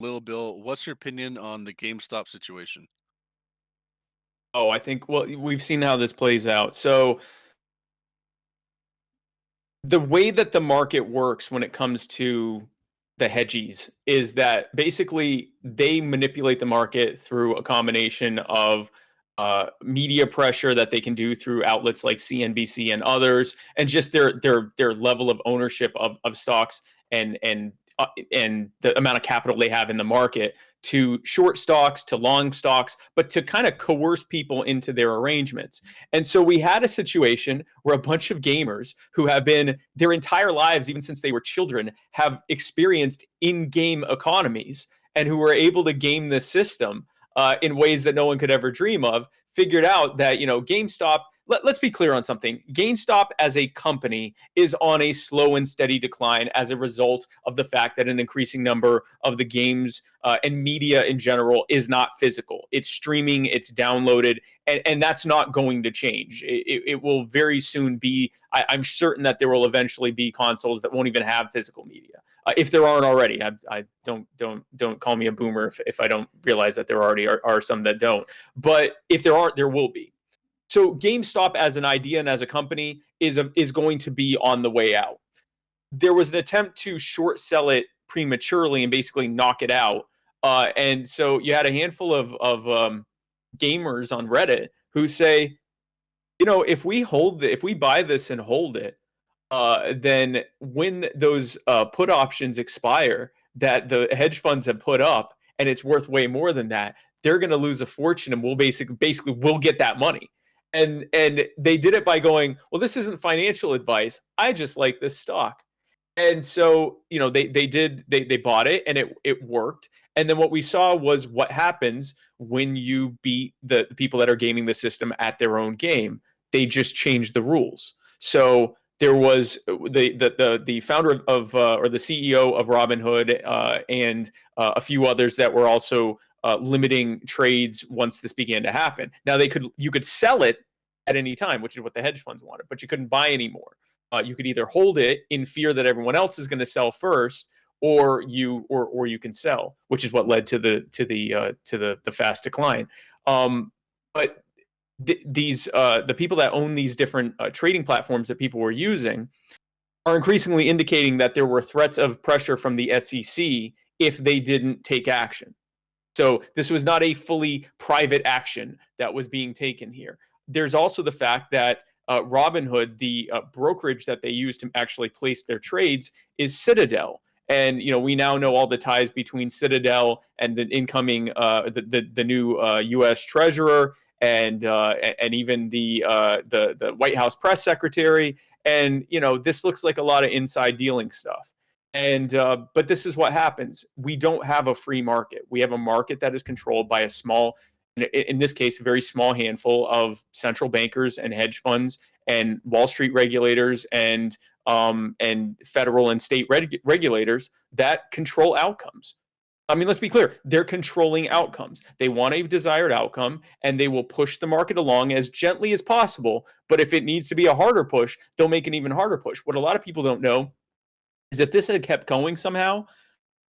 Little Bill, what's your opinion on the GameStop situation? Oh, I think, well, we've seen how this plays out. So the way that the market works when it comes to the hedgies is that basically they manipulate the market through a combination of media pressure that they can do through outlets like CNBC and others, and just their level of ownership of stocks and the amount of capital they have in the market to short stocks to long stocks, but to kind of coerce people into their arrangements. And so we had a situation where a bunch of gamers who have been their entire lives, even since they were children, have experienced in-game economies and who were able to game this system in ways that no one could ever dream of, figured out that, GameStop, let's be clear on something. GameStop as a company is on a slow and steady decline as a result of the fact that an increasing number of the games and media in general is not physical. It's streaming, it's downloaded, and that's not going to change. It will very soon be, I'm certain that there will eventually be consoles that won't even have physical media. If there aren't already, I don't call me a boomer if I don't realize that there already are some that don't. But if there aren't, there will be. So GameStop as an idea and as a company is going to be on the way out. There was an attempt to short sell it prematurely and basically knock it out. And so you had a handful of gamers on Reddit who say, if we buy this and hold it, then when those put options expire that the hedge funds have put up, and it's worth way more than that, they're going to lose a fortune, and we'll basically we'll get that money. And they did it by going, well, this isn't financial advice. I just like this stock. And so, they bought it and it worked. And then what we saw was what happens when you beat the people that are gaming the system at their own game. They just change the rules. So there was the founder of or the CEO of Robinhood and a few others that were also limiting trades once this began to happen. Now you could sell it at any time, which is what the hedge funds wanted, but you couldn't buy anymore. You could either hold it in fear that everyone else is going to sell first, or you can sell, which is what led to the fast decline. But the people that own these different trading platforms that people were using are increasingly indicating that there were threats of pressure from the SEC if they didn't take action. So this was not a fully private action that was being taken here. There's also the fact that Robinhood, the brokerage that they use to actually place their trades, is Citadel. And we now know all the ties between Citadel and the incoming the new U.S. Treasurer and even the White House press secretary. And this looks like a lot of inside dealing stuff. And but this is what happens. We don't have a free market. We have a market that is controlled by a small, in this case, a very small handful of central bankers and hedge funds and Wall Street regulators and federal and state regulators that control outcomes. I mean, let's be clear. They're controlling outcomes. They want a desired outcome, and they will push the market along as gently as possible. But if it needs to be a harder push, they'll make an even harder push. What a lot of people don't know is if this had kept going somehow,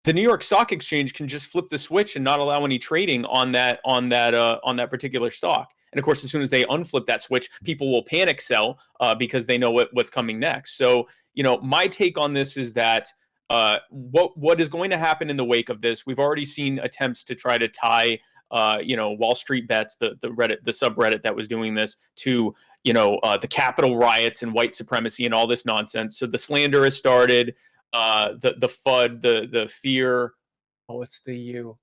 the New York Stock Exchange can just flip the switch and not allow any trading on that particular stock. And of course, as soon as they unflip that switch, people will panic sell because they know what's coming next. So, my take on this is that what is going to happen in the wake of this? We've already seen attempts to try to tie, Wall Street Bets, the subreddit that was doing this, to the Capitol riots and white supremacy and all this nonsense. So the slander has started. The FUD, the fear. Oh, it's the U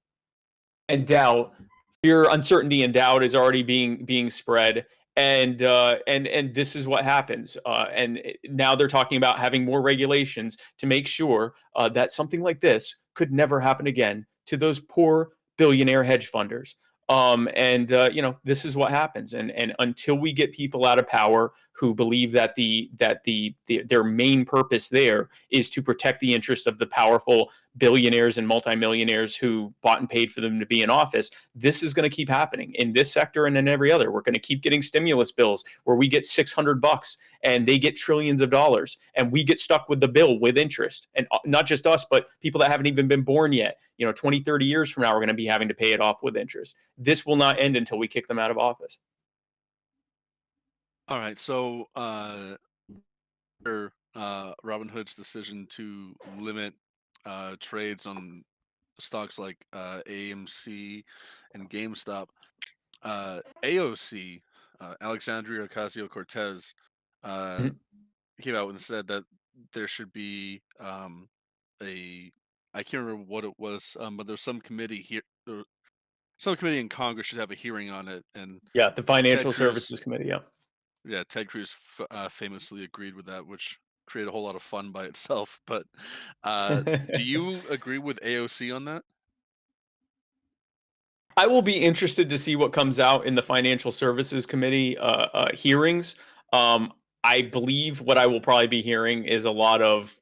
and doubt. Fear, uncertainty, and doubt is already being spread, and this is what happens. And now they're talking about having more regulations to make sure that something like this could never happen again to those poor billionaire hedge funders. And this is what happens. And until we get people out of power who believe that their main purpose there is to protect the interest of the powerful billionaires and multimillionaires who bought and paid for them to be in office. This is going to keep happening in this sector and in every other. We're going to keep getting stimulus bills where we get $600 and they get trillions of dollars, and we get stuck with the bill with interest. And not just us, but people that haven't even been born yet. 20, 30 years from now, we're going to be having to pay it off with interest. This will not end until we kick them out of office. All right. So, Robinhood's decision to limit trades on stocks like AMC and GameStop, AOC, Alexandria Ocasio-Cortez, Mhm. came out and said that there should be a I can't remember what it was, but there's some committee here, some committee in Congress should have a hearing on it, and Yeah, the Ted Financial Cruz, Services Committee. Yeah. yeah, Ted Cruz famously agreed with that, which created a whole lot of fun by itself. But do you agree with AOC on that? I will be interested to see what comes out in the Financial Services Committee hearings. I believe what I will probably be hearing is a lot of,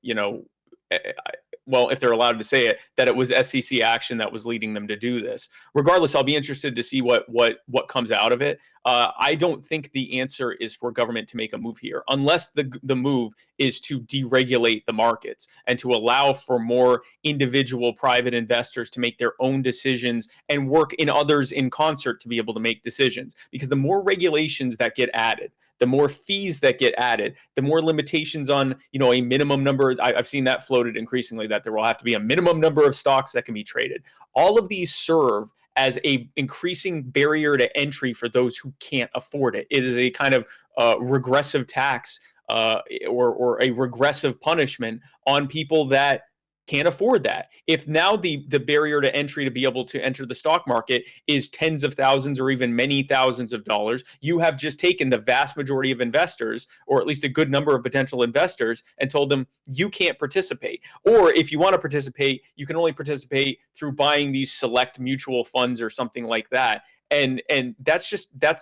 well, if they're allowed to say it, that it was SEC action that was leading them to do this. Regardless, I'll be interested to see what comes out of it. I don't think the answer is for government to make a move here, unless the move is to deregulate the markets and to allow for more individual private investors to make their own decisions and work in others in concert to be able to make decisions. Because the more regulations that get added, the more fees that get added, the more limitations on, a minimum number. I've seen that floated increasingly, that there will have to be a minimum number of stocks that can be traded. All of these serve as a increasing barrier to entry for those who can't afford it. It is a kind of regressive tax or a regressive punishment on people that can't afford that. If now the barrier to entry to be able to enter the stock market is tens of thousands or even many thousands of dollars, you have just taken the vast majority of investors, or at least a good number of potential investors, and told them you can't participate. Or if you want to participate, you can only participate through buying these select mutual funds or something like that. And that's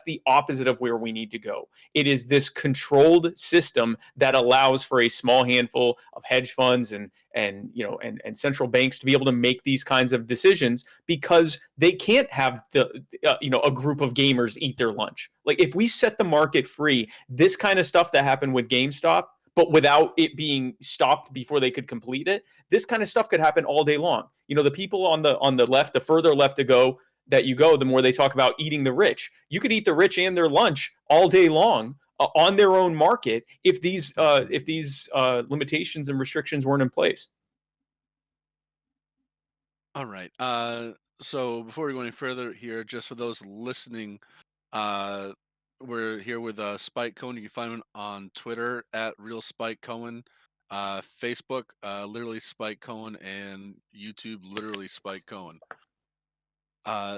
the opposite of where we need to go. It is this controlled system that allows for a small handful of hedge funds and central banks to be able to make these kinds of decisions, because they can't have a group of gamers eat their lunch. Like, if we set the market free, this kind of stuff that happened with GameStop, but without it being stopped before they could complete it, this kind of stuff could happen all day long. The people on the left, the further left that you go, the more they talk about eating the rich. You could eat the rich and their lunch all day long on their own market if these limitations and restrictions weren't in place. All right. So before we go any further here, just for those listening, uh, we're here with Spike Cohen. You can find him on Twitter at Real Spike Cohen, Facebook, literally Spike Cohen, and YouTube, literally Spike Cohen.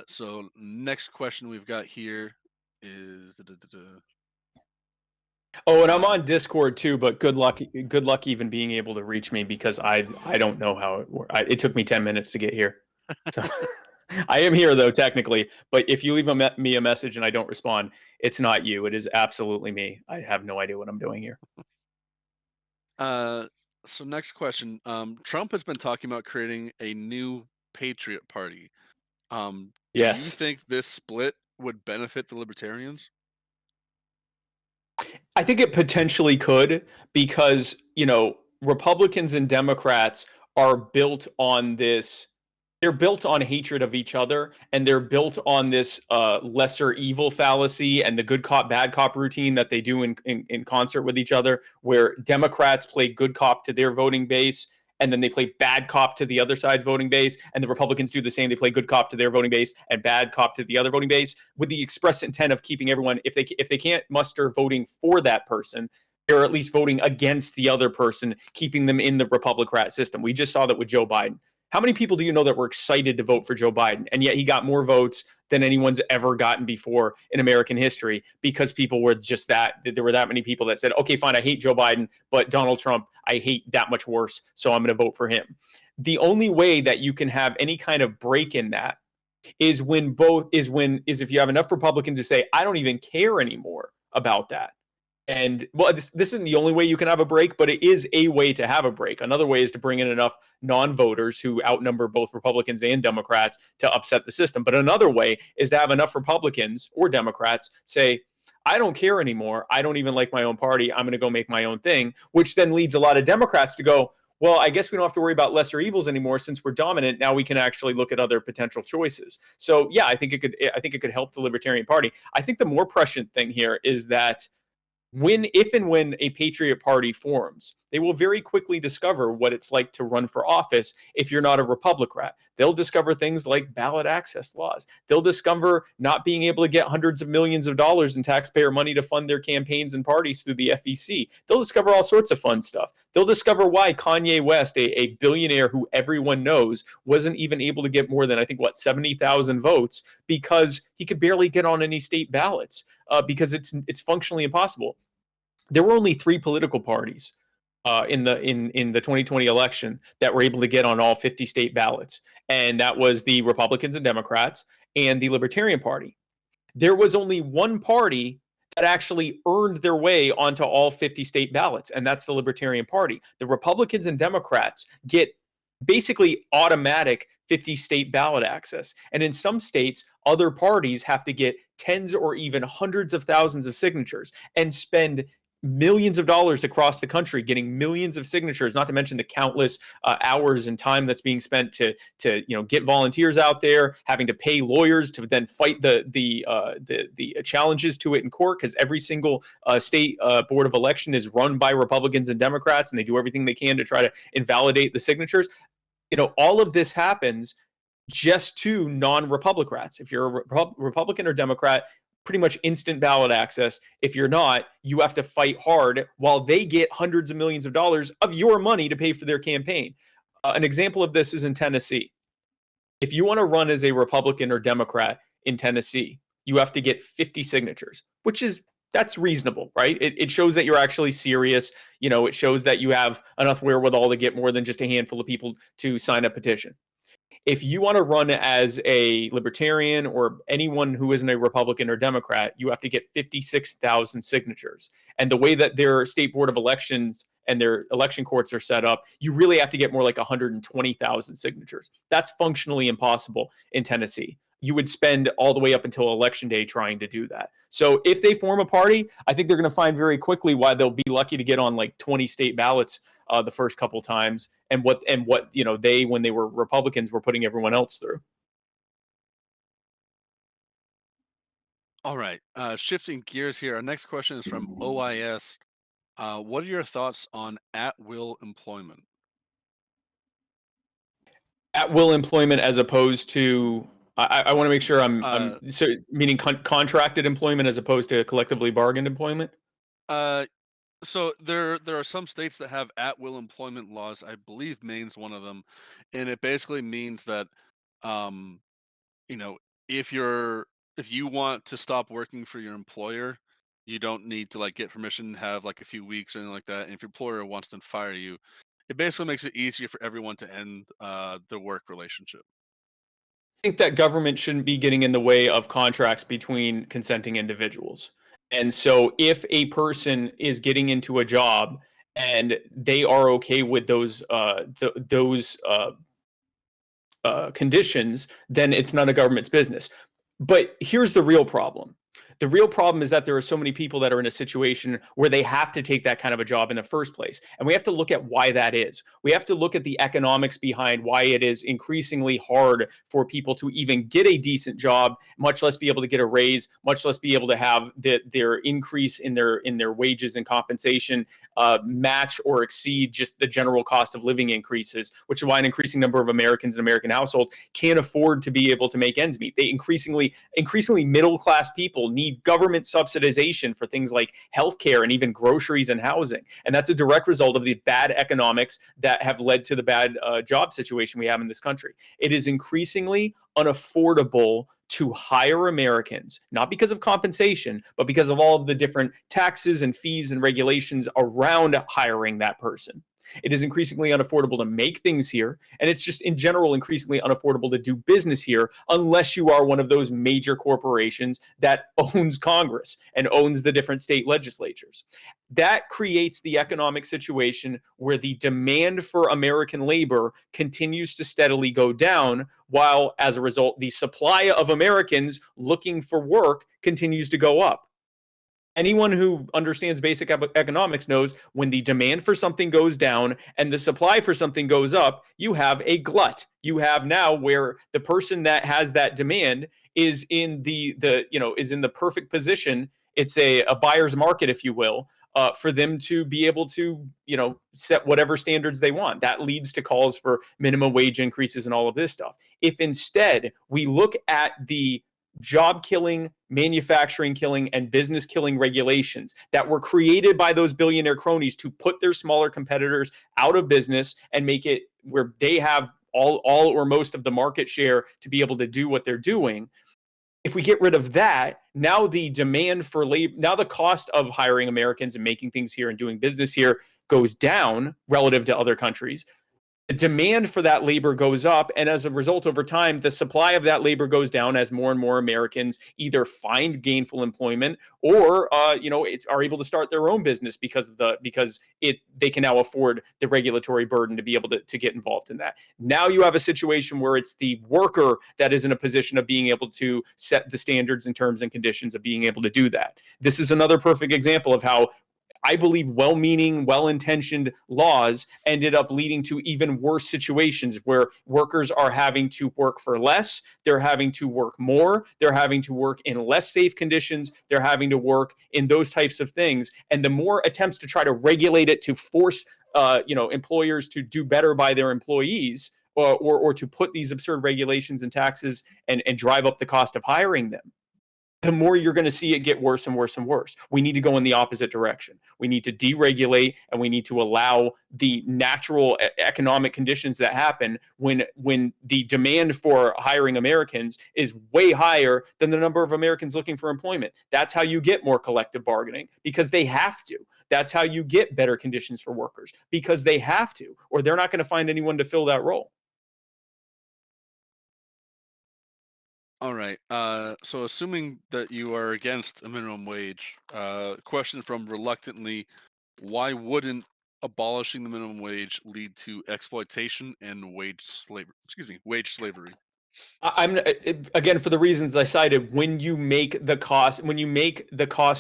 So next question we've got here is Oh, and I'm on Discord too, but good luck even being able to reach me, because I don't know how it works. It took me 10 minutes to get here. So I am here though, technically, but if you leave me a message and I don't respond, it's not you. It is absolutely me. I have no idea what I'm doing here. So next question. Trump has been talking about creating a new Patriot Party. Do you Yes. think this split would benefit the Libertarians? I think it potentially could, because, Republicans and Democrats are built on this. They're built on hatred of each other, and they're built on this lesser evil fallacy and the good cop, bad cop routine that they do in concert with each other, where Democrats play good cop to their voting base, and then they play bad cop to the other side's voting base, and the Republicans do the same. They play good cop to their voting base and bad cop to the other voting base, with the express intent of keeping everyone, if they can't muster voting for that person, they're at least voting against the other person, keeping them in the Republican system. We just saw that with Joe Biden. How many people do you know that were excited to vote for Joe Biden? And yet he got more votes than anyone's ever gotten before in American history, because people were just there were that many people that said, okay, fine, I hate Joe Biden, but Donald Trump, I hate that much worse, so I'm going to vote for him. The only way that you can have any kind of break in that is if you have enough Republicans who say, I don't even care anymore about that. And well, this isn't the only way you can have a break, but it is a way to have a break. Another way is to bring in enough non-voters who outnumber both Republicans and Democrats to upset the system. But another way is to have enough Republicans or Democrats say, I don't care anymore. I don't even like my own party. I'm going to go make my own thing, which then leads a lot of Democrats to go, well, I guess we don't have to worry about lesser evils anymore since we're dominant. Now we can actually look at other potential choices. So yeah, I think it could help the Libertarian Party. I think the more prescient thing here is that if and when a Patriot Party forms, they will very quickly discover what it's like to run for office if you're not a Republican. They'll discover things like ballot access laws. They'll discover not being able to get hundreds of millions of dollars in taxpayer money to fund their campaigns and parties through the FEC. They'll discover all sorts of fun stuff. They'll discover why Kanye West, a billionaire who everyone knows, wasn't even able to get more than, 70,000 votes because he could barely get on any state ballots because it's functionally impossible. There were only 3 political parties in the 2020 election that were able to get on all 50 state ballots, and that was the Republicans and Democrats and the Libertarian Party. There was only one party that actually earned their way onto all 50 state ballots, and that's the Libertarian Party. The Republicans and Democrats get basically automatic 50 state ballot access. And in some states, other parties have to get tens or even hundreds of thousands of signatures and spend millions of dollars across the country getting millions of signatures, not to mention the countless hours and time that's being spent to get volunteers out there, having to pay lawyers to then fight the challenges to it in court, because every single state board of election is run by Republicans and Democrats, and they do everything they can to try to invalidate the signatures. All of this happens just to non-Republicrats. If you're a Republican or Democrat, pretty much instant ballot access. If you're not, you have to fight hard while they get hundreds of millions of dollars of your money to pay for their campaign. An example of this is in Tennessee. If you want to run as a Republican or Democrat in Tennessee, you have to get 50 signatures, that's reasonable, right? It shows that you're actually serious. It shows that you have enough wherewithal to get more than just a handful of people to sign a petition. If you want to run as a Libertarian or anyone who isn't a Republican or Democrat, you have to get 56,000 signatures. And the way that their state board of elections and their election courts are set up, you really have to get more like 120,000 signatures. That's functionally impossible in Tennessee. You would spend all the way up until election day trying to do that. So if they form a party, I think they're going to find very quickly why they'll be lucky to get on like 20 state ballots the first couple times, and what they, when they were Republicans, were putting everyone else through. All right. Shifting gears here. Our next question is from OIS. What are your thoughts on at-will employment? At-will employment as opposed to, I want to make sure I'm so meaning contracted employment as opposed to collectively bargained employment? So there are some states that have at-will employment laws. I believe Maine's one of them, and it basically means that, um, you know, if you want to stop working for your employer, you don't need to like get permission, have like a few weeks or anything like that. And if your employer wants to fire you, it basically makes it easier for everyone to end the work relationship. Think that government shouldn't be getting in the way of contracts between consenting individuals. And so if a person is getting into a job and they are okay with those conditions, then it's none of government's business. But here's the real problem. The real problem is that there are so many people that are in a situation where they have to take that kind of a job in the first place. And we have to look at why that is. We have to look at the economics behind why it is increasingly hard for people to even get a decent job, much less be able to get a raise, much less be able to have their increase in their wages and compensation match or exceed just the general cost of living increases, which is why an increasing number of Americans and American households can't afford to be able to make ends meet. They increasingly middle-class people need government subsidization for things like healthcare and even groceries and housing. And that's a direct result of the bad economics that have led to the bad job situation we have in this country. It is increasingly unaffordable to hire Americans, not because of compensation, but because of all of the different taxes and fees and regulations around hiring that person. It is increasingly unaffordable to make things here. And it's just in general increasingly unaffordable to do business here unless you are one of those major corporations that owns Congress and owns the different state legislatures. That creates the economic situation where the demand for American labor continues to steadily go down, while as a result, the supply of Americans looking for work continues to go up. Anyone who understands basic economics knows when the demand for something goes down and the supply for something goes up, you have a glut. You have now where the person that has that demand is in the perfect position. It's a buyer's market, if you will, for them to be able to, set whatever standards they want. That leads to calls for minimum wage increases and all of this stuff. If instead we look at the job killing, manufacturing killing, and business killing regulations that were created by those billionaire cronies to put their smaller competitors out of business and make it where they have all or most of the market share to be able to do what they're doing. If we get rid of that, now the demand for labor, now the cost of hiring Americans and making things here and doing business here goes down relative to other countries. The demand for that labor goes up, and as a result, over time, the supply of that labor goes down as more and more Americans either find gainful employment or, are able to start their own business because they can now afford the regulatory burden to be able to get involved in that. Now you have a situation where it's the worker that is in a position of being able to set the standards and terms and conditions of being able to do that. This is another perfect example of how I believe well-meaning, well-intentioned laws ended up leading to even worse situations where workers are having to work for less, they're having to work more, they're having to work in less safe conditions, they're having to work in those types of things. And the more attempts to try to regulate it to force employers to do better by their employees, or to put these absurd regulations and taxes and drive up the cost of hiring them, the more you're going to see it get worse and worse and worse. We need to go in the opposite direction. We need to deregulate, and we need to allow the natural economic conditions that happen when the demand for hiring Americans is way higher than the number of Americans looking for employment. That's how you get more collective bargaining, because they have to. That's how you get better conditions for workers, because they have to, or they're not going to find anyone to fill that role. All right. So assuming that you are against a minimum wage, question from Reluctantly: why wouldn't abolishing the minimum wage lead to exploitation and wage slavery? Wage slavery. I'm again, for the reasons I cited. When you make the cost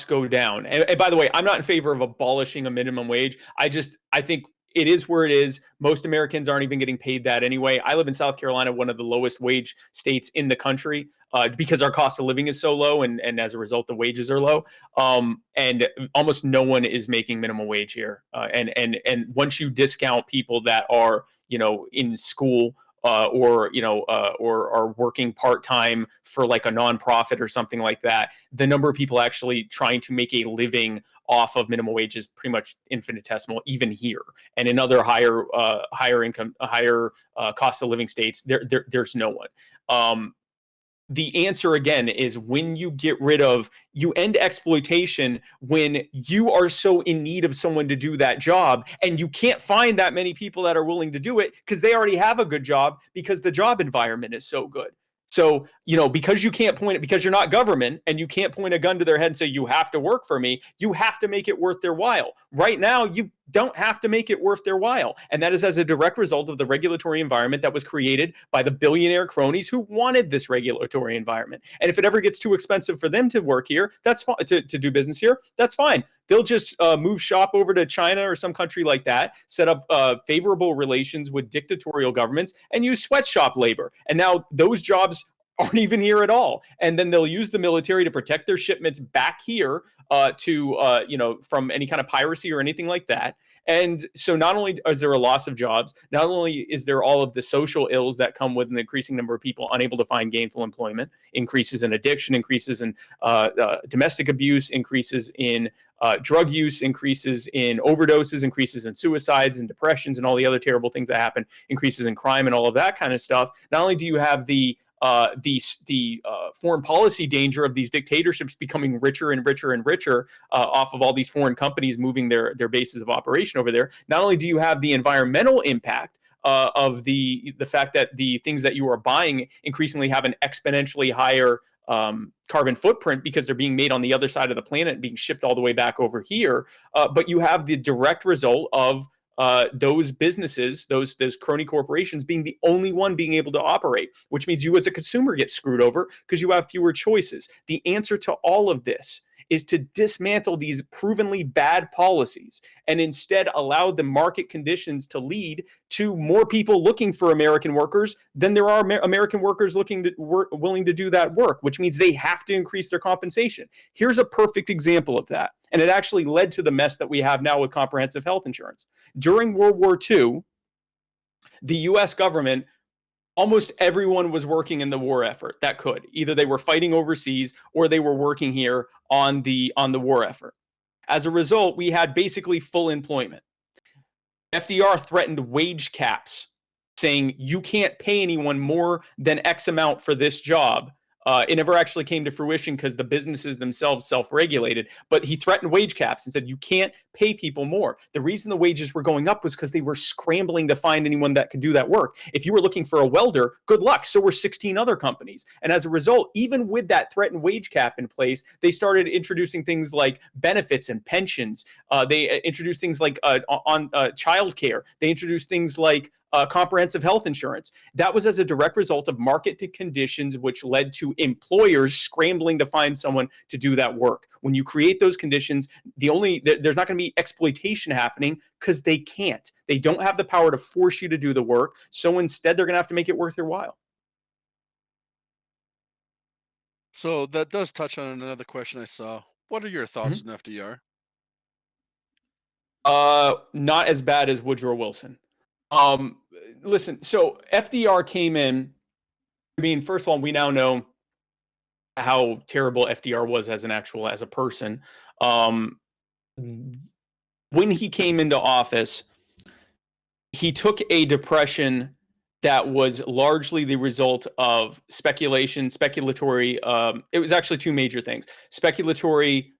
go down, and by the way, I'm not in favor of abolishing a minimum wage. I think it is where it is. Most Americans aren't even getting paid that anyway. I live in South Carolina, one of the lowest wage states in the country, because our cost of living is so low, and as a result, the wages are low. And almost no one is making minimum wage here. And once you discount people that are in school, or are working part-time for like a nonprofit or something like that, the number of people actually trying to make a living off of minimum wage is pretty much infinitesimal, even here. And in other higher income, higher cost of living states, there's no one. The answer again is when you end exploitation when you are so in need of someone to do that job, and you can't find that many people that are willing to do it because they already have a good job, because the job environment is so good. So, because you're not government and you can't point a gun to their head and say, you have to work for me, you have to make it worth their while. Right now, you don't have to make it worth their while. And that is as a direct result of the regulatory environment that was created by the billionaire cronies who wanted this regulatory environment. And if it ever gets too expensive for them to work here, that's fine, to do business here, that's fine. They'll just move shop over to China or some country like that, set up favorable relations with dictatorial governments, and use sweatshop labor. And now those jobs aren't even here at all. And then they'll use the military to protect their shipments back here from any kind of piracy or anything like that. And so not only is there a loss of jobs, not only is there all of the social ills that come with an increasing number of people unable to find gainful employment, increases in addiction, increases in domestic abuse, increases in drug use, increases in overdoses, increases in suicides and depressions and all the other terrible things that happen, increases in crime and all of that kind of stuff. Not only do you have the foreign policy danger of these dictatorships becoming richer and richer and richer off of all these foreign companies moving their bases of operation over there. Not only do you have the environmental impact of the fact that the things that you are buying increasingly have an exponentially higher carbon footprint because they're being made on the other side of the planet and being shipped all the way back over here. But you have the direct result of those businesses, those crony corporations, being the only one being able to operate, which means you as a consumer get screwed over because you have fewer choices. The answer to all of this is to dismantle these provenly bad policies and instead allow the market conditions to lead to more people looking for American workers than there are American workers willing to do that work, which means they have to increase their compensation. Here's a perfect example of that. And it actually led to the mess that we have now with comprehensive health insurance. During World War II, the US government, almost everyone was working in the war effort that could. Either they were fighting overseas or they were working here on the war effort. As a result, we had basically full employment. FDR threatened wage caps, saying you can't pay anyone more than X amount for this job. It never actually came to fruition because the businesses themselves self-regulated, but he threatened wage caps and said you can't pay people more. The reason the wages were going up was because they were scrambling to find anyone that could do that work. If you were looking for a welder, good luck. So were 16 other companies. And as a result, even with that threatened wage cap in place, they started introducing things like benefits and pensions. They introduced things like on childcare. They introduced things like comprehensive health insurance. That was as a direct result of market conditions, which led to employers scrambling to find someone to do that work. When you create those conditions, there's not going to be exploitation happening because they can't. They don't have the power to force you to do the work. So instead, they're going to have to make it worth your while. So that does touch on another question I saw. What are your thoughts on FDR? Not as bad as Woodrow Wilson. Listen, so FDR came in. I mean, first of all, we now know how terrible FDR was as a person. When he came into office, he took a depression that was largely the result of speculatory. It was actually two major things: speculatory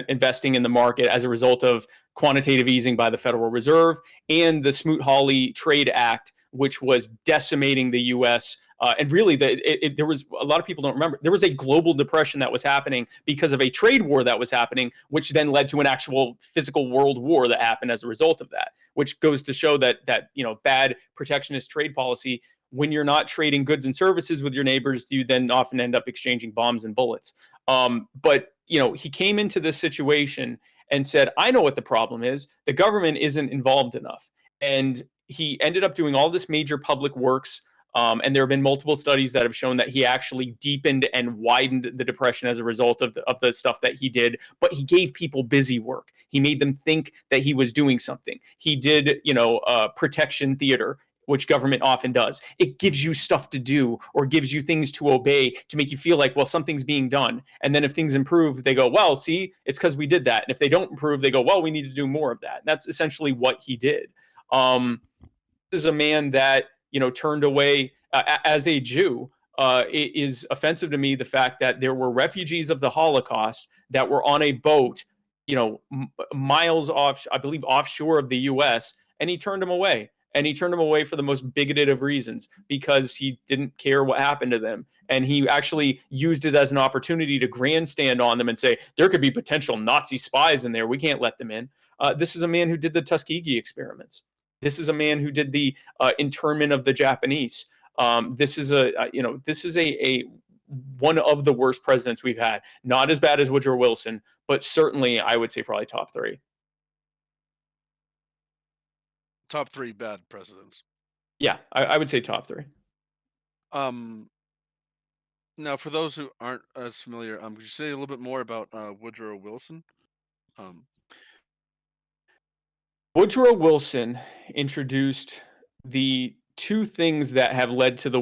investing in the market as a result of quantitative easing by the Federal Reserve, and the Smoot-Hawley Trade Act, which was decimating the U.S. And really, there was a lot of people don't remember. There was a global depression that was happening because of a trade war that was happening, which then led to an actual physical world war that happened as a result of that. Which goes to show that bad protectionist trade policy, when you're not trading goods and services with your neighbors, you then often end up exchanging bombs and bullets. But he came into this situation and said, I know what the problem is. The government isn't involved enough. And he ended up doing all this major public works. And there have been multiple studies that have shown that he actually deepened and widened the depression as a result of the stuff that he did. But he gave people busy work. He made them think that he was doing something. He did, protection theater, which government often does. It gives you stuff to do or gives you things to obey to make you feel like, well, something's being done. And then if things improve, they go, well, see, it's because we did that. And if they don't improve, they go, well, we need to do more of that. And that's essentially what he did. This is a man that, turned away as a Jew. It is offensive to me, the fact that there were refugees of the Holocaust that were on a boat, miles off, I believe, offshore of the U.S., and he turned them away. And he turned them away for the most bigoted of reasons, because he didn't care what happened to them. And he actually used it as an opportunity to grandstand on them and say, there could be potential Nazi spies in there. We can't let them in. This is a man who did the Tuskegee experiments. This is a man who did the internment of the Japanese. This is a one of the worst presidents we've had. Not as bad as Woodrow Wilson, but certainly I would say probably top three. Top three bad presidents. Yeah, I would say top three. Now, for those who aren't as familiar, could you say a little bit more about Woodrow Wilson? Woodrow Wilson introduced the two things that have led to the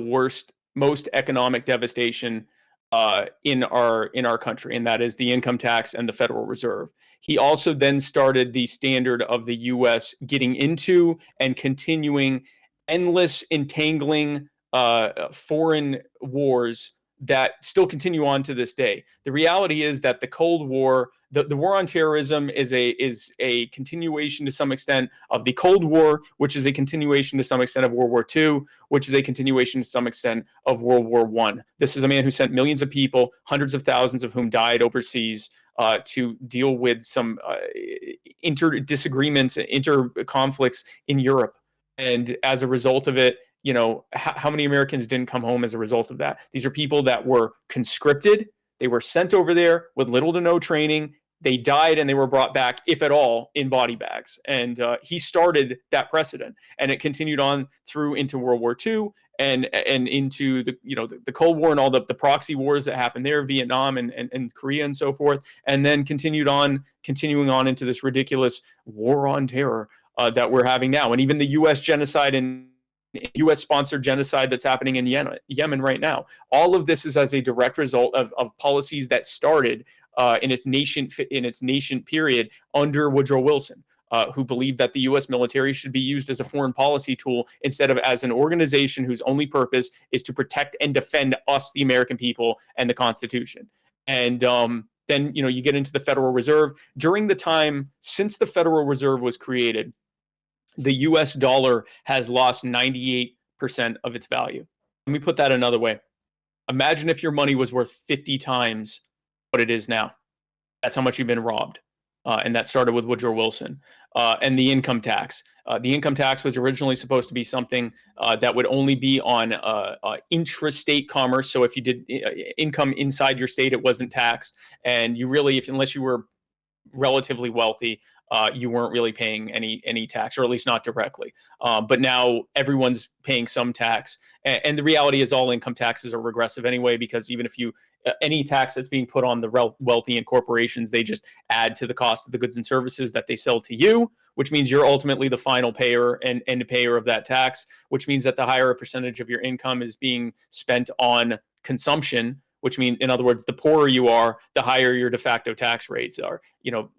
most economic devastation in our country, and that is the income tax and the Federal Reserve. He also then started the standard of the U.S. getting into and continuing endless entangling foreign wars that still continue on to this day. The reality is that the Cold War, the war on terrorism is a continuation to some extent of the Cold War, which is a continuation to some extent of World War II, which is a continuation to some extent of World War I. This is a man who sent millions of people, hundreds of thousands of whom died overseas, to deal with some disagreements, inter-conflicts in Europe. And as a result of it, how many Americans didn't come home as a result of that? These are people that were conscripted. They were sent over there with little to no training. They died and they were brought back, if at all, in body bags. And he started that precedent, and it continued on through into World War II and into the Cold War and all the proxy wars that happened there, Vietnam and Korea and so forth, and then continuing on into this ridiculous war on terror that we're having now, and even the U.S. genocide and U.S.-sponsored genocide that's happening in Yemen right now. All of this is as a direct result of policies that started in its nascent period under Woodrow Wilson, who believed that the U.S. military should be used as a foreign policy tool instead of as an organization whose only purpose is to protect and defend us, the American people, and the Constitution. And then you get into the Federal Reserve. During the time since the Federal Reserve was created, the US dollar has lost 98% of its value. Let me put that another way. Imagine if your money was worth 50 times what it is now. That's how much you've been robbed. And that started with Woodrow Wilson. And the income tax. The income tax was originally supposed to be something that would only be on intrastate commerce. So if you did income inside your state, it wasn't taxed. And you really, unless you were relatively wealthy, you weren't really paying any tax, or at least not directly. But now everyone's paying some tax, and the reality is all income taxes are regressive anyway, because even if any tax that's being put on the wealthy and corporations, they just add to the cost of the goods and services that they sell to you, which means you're ultimately the final payer and payer of that tax, which means that the higher a percentage of your income is being spent on consumption, which means, in other words, the poorer you are, the higher your de facto tax rates are.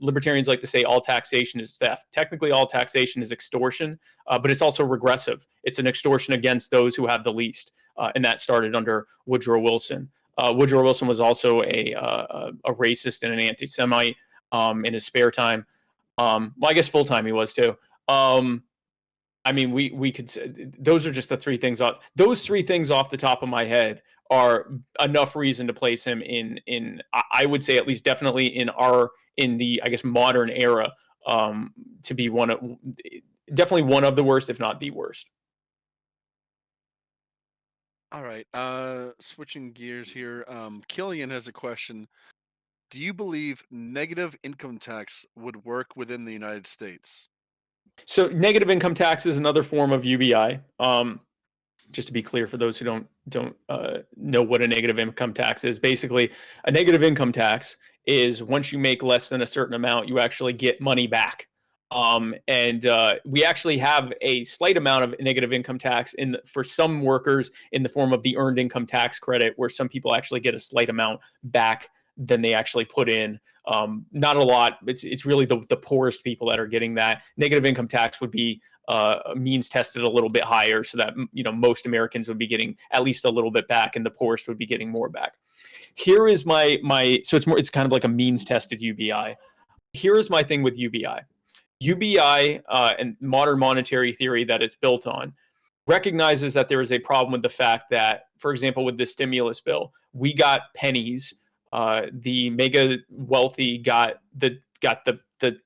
Libertarians like to say all taxation is theft. Technically, all taxation is extortion, but it's also regressive. It's an extortion against those who have the least, and that started under Woodrow Wilson. Woodrow Wilson was also a racist and an anti-Semite in his spare time. Well, I guess full time he was too. We could say those are just the three things. Those three things off the top of my head are enough reason to place him in I would say at least definitely in the I guess modern era, to be definitely one of the worst, if not the worst. All right. Switching gears here. Killian has a question. Do you believe negative income tax would work within the United States? So negative income tax is another form of UBI. Just to be clear, for those who don't know what a negative income tax is, basically a negative income tax is once you make less than a certain amount, you actually get money back. And we actually have a slight amount of negative income tax for some workers in the form of the earned income tax credit, where some people actually get a slight amount back than they actually put in. Not a lot. It's really the poorest people that are getting that. Negative income tax would be means tested a little bit higher, so that most Americans would be getting at least a little bit back, and the poorest would be getting more back. Here is my so it's kind of like a means tested UBI. Here is my thing with UBI. UBI and modern monetary theory that it's built on recognizes that there is a problem with the fact that, for example, with the stimulus bill, we got pennies. The mega wealthy got the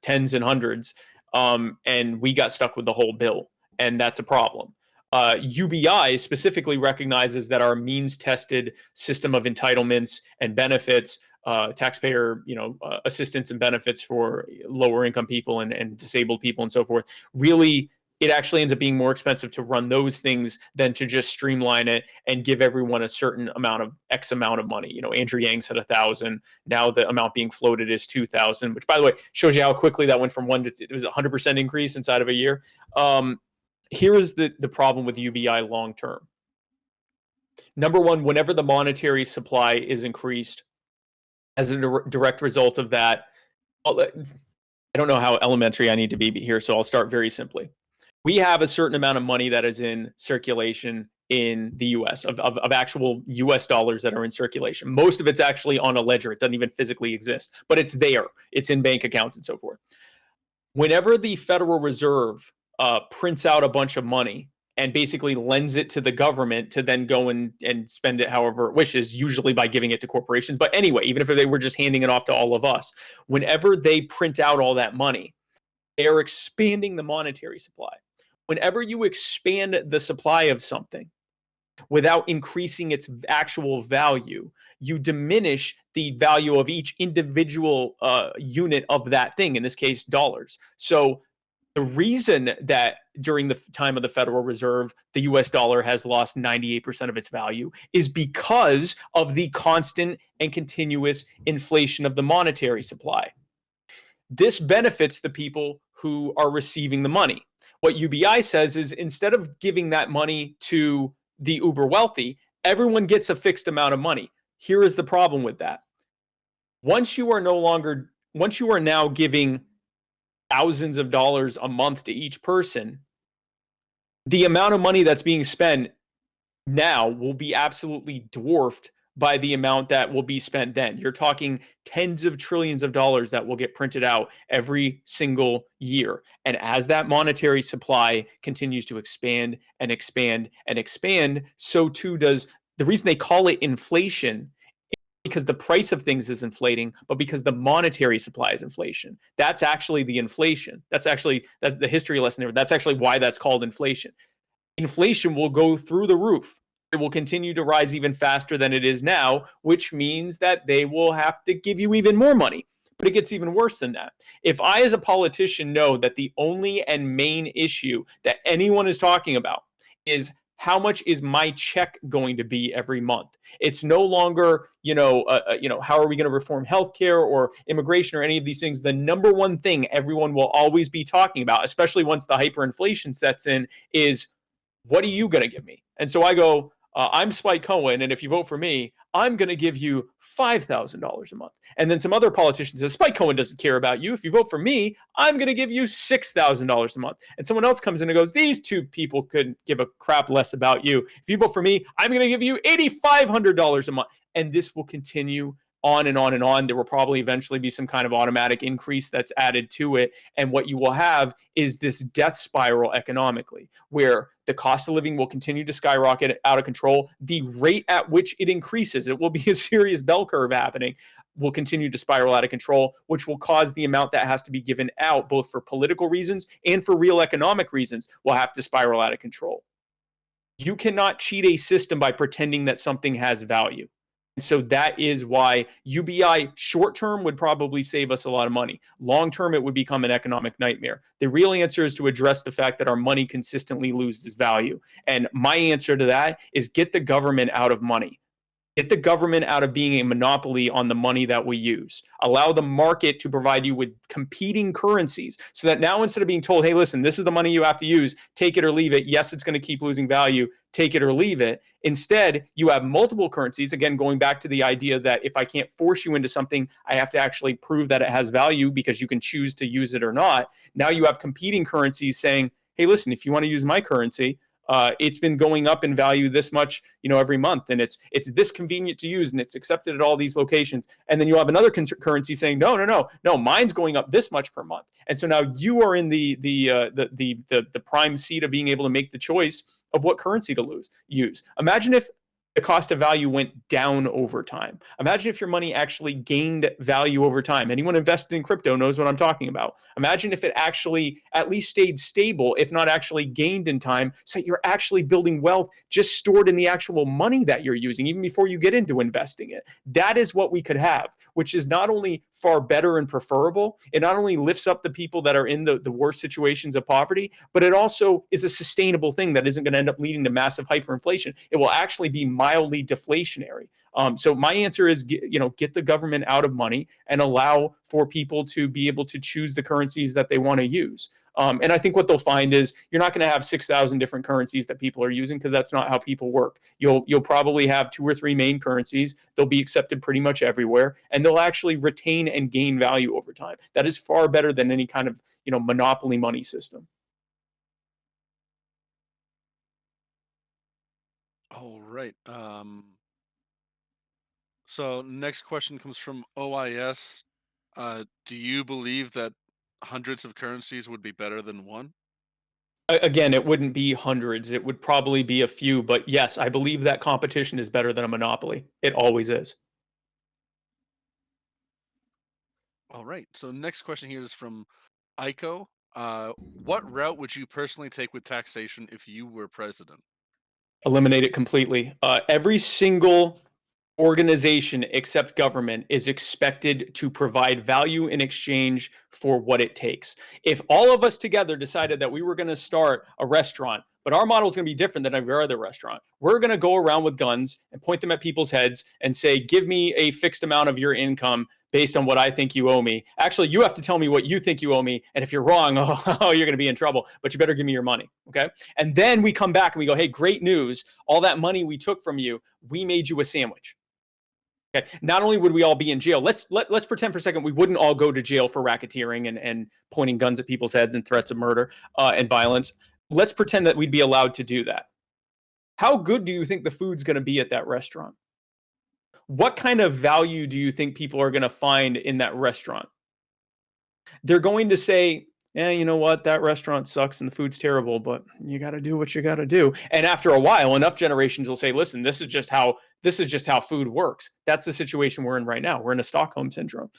tens and hundreds. And we got stuck with the whole bill, and that's a problem. UBI specifically recognizes that our means-tested system of entitlements and benefits, taxpayer, assistance and benefits for lower-income people and disabled people and so forth, really, it actually ends up being more expensive to run those things than to just streamline it and give everyone a certain amount of X amount of money. Andrew Yang said 1,000. Now the amount being floated is 2,000, which, by the way, shows you how quickly that went from it was 100% increase inside of a year. Here is the problem with UBI long term. Number one, whenever the monetary supply is increased as a direct result of that, I don't know how elementary I need to be here, so I'll start very simply. We have a certain amount of money that is in circulation in the US of actual US dollars that are in circulation. Most of it's actually on a ledger. It doesn't even physically exist, but it's there. It's in bank accounts and so forth. Whenever the Federal Reserve prints out a bunch of money and basically lends it to the government to then go and spend it however it wishes, usually by giving it to corporations. But anyway, even if they were just handing it off to all of us, whenever they print out all that money, they are expanding the monetary supply. Whenever you expand the supply of something without increasing its actual value, you diminish the value of each individual unit of that thing, in this case, dollars. So the reason that during the time of the Federal Reserve, the US dollar has lost 98% of its value is because of the constant and continuous inflation of the monetary supply. This benefits the people who are receiving the money. What UBI says is instead of giving that money to the uber wealthy, everyone gets a fixed amount of money. Here is the problem with that. Once you are now giving thousands of dollars a month to each person, the amount of money that's being spent now will be absolutely dwarfed by the amount that will be spent then. You're talking tens of trillions of dollars that will get printed out every single year. And as that monetary supply continues to expand and expand and expand, so too does the reason they call it inflation, because the price of things is inflating, but because the monetary supply is inflation. That's actually the inflation. That's the history lesson there. That's actually why that's called inflation. Inflation will go through the roof. It will continue to rise even faster than it is now, which means that they will have to give you even more money. But it gets even worse than that. If I, as a politician, know that the only and main issue that anyone is talking about is how much is my check going to be every month? It's no longer, how are we going to reform healthcare or immigration or any of these things? The number one thing everyone will always be talking about, especially once the hyperinflation sets in, is what are you going to give me? And so I go, I'm Spike Cohen, and if you vote for me, I'm going to give you $5,000 a month. And then some other politician says, Spike Cohen doesn't care about you. If you vote for me, I'm going to give you $6,000 a month. And someone else comes in and goes, these two people couldn't give a crap less about you. If you vote for me, I'm going to give you $8,500 a month. And this will continue on and on and on. There will probably eventually be some kind of automatic increase that's added to it. And what you will have is this death spiral economically, where the cost of living will continue to skyrocket out of control. The rate at which it increases, it will be a serious bell curve happening, will continue to spiral out of control, which will cause the amount that has to be given out, both for political reasons and for real economic reasons, will have to spiral out of control. You cannot cheat a system by pretending that something has value. And so that is why UBI short term would probably save us a lot of money. Long term, it would become an economic nightmare. The real answer is to address the fact that our money consistently loses value. And my answer to that is get the government out of money. Get the government out of being a monopoly on the money that we use. Allow the market to provide you with competing currencies so that now instead of being told, hey, listen, this is the money you have to use, take it or leave it. Yes, it's going to keep losing value. Take it or leave it. Instead, you have multiple currencies. Again, going back to the idea that if I can't force you into something, I have to actually prove that it has value because you can choose to use it or not. Now you have competing currencies saying, hey, listen, if you want to use my currency, it's been going up in value this much, every month, and it's this convenient to use, and it's accepted at all these locations. And then you have another currency saying, no, mine's going up this much per month. And so now you are in the prime seat of being able to make the choice of what currency to use. Imagine if the cost of value went down over time. Imagine if your money actually gained value over time. Anyone invested in crypto knows what I'm talking about. Imagine if it actually at least stayed stable, if not actually gained in time, so that you're actually building wealth just stored in the actual money that you're using, even before you get into investing it. That is what we could have, which is not only far better and preferable, it not only lifts up the people that are in the worst situations of poverty, but it also is a sustainable thing that isn't going to end up leading to massive hyperinflation. It will actually be mildly deflationary. So my answer is, get the government out of money and allow for people to be able to choose the currencies that they want to use. And I think what they'll find is you're not going to have 6,000 different currencies that people are using, because that's not how people work. You'll probably have 2 or 3 main currencies. They'll be accepted pretty much everywhere, and they'll actually retain and gain value over time. That is far better than any kind of monopoly money system. All right. So next question comes from OIS. Do you believe that hundreds of currencies would be better than one? Again, it wouldn't be hundreds. It would probably be a few. But yes, I believe that competition is better than a monopoly. It always is. All right. So next question here is from Ico. What route would you personally take with taxation if you were president? Eliminate it completely. Every single organization except government is expected to provide value in exchange for what it takes. If all of us together decided that we were going to start a restaurant, but our model is going to be different than every other restaurant, we're going to go around with guns and point them at people's heads and say, give me a fixed amount of your income based on what I think you owe me. Actually, you have to tell me what you think you owe me. And if you're wrong, oh, you're going to be in trouble, but you better give me your money. Okay. And then we come back and we go, hey, great news. All that money we took from you, we made you a sandwich. Okay. Not only would we all be in jail, let's pretend for a second we wouldn't all go to jail for racketeering and pointing guns at people's heads and threats of murder and violence. Let's pretend that we'd be allowed to do that. How good do you think the food's going to be at that restaurant? What kind of value do you think people are going to find in that restaurant? They're going to say, yeah, you know what, that restaurant sucks and the food's terrible, but you got to do what you got to do. And after a while, enough generations will say, listen, this is just how food works. That's the situation we're in right now. We're in a Stockholm syndrome.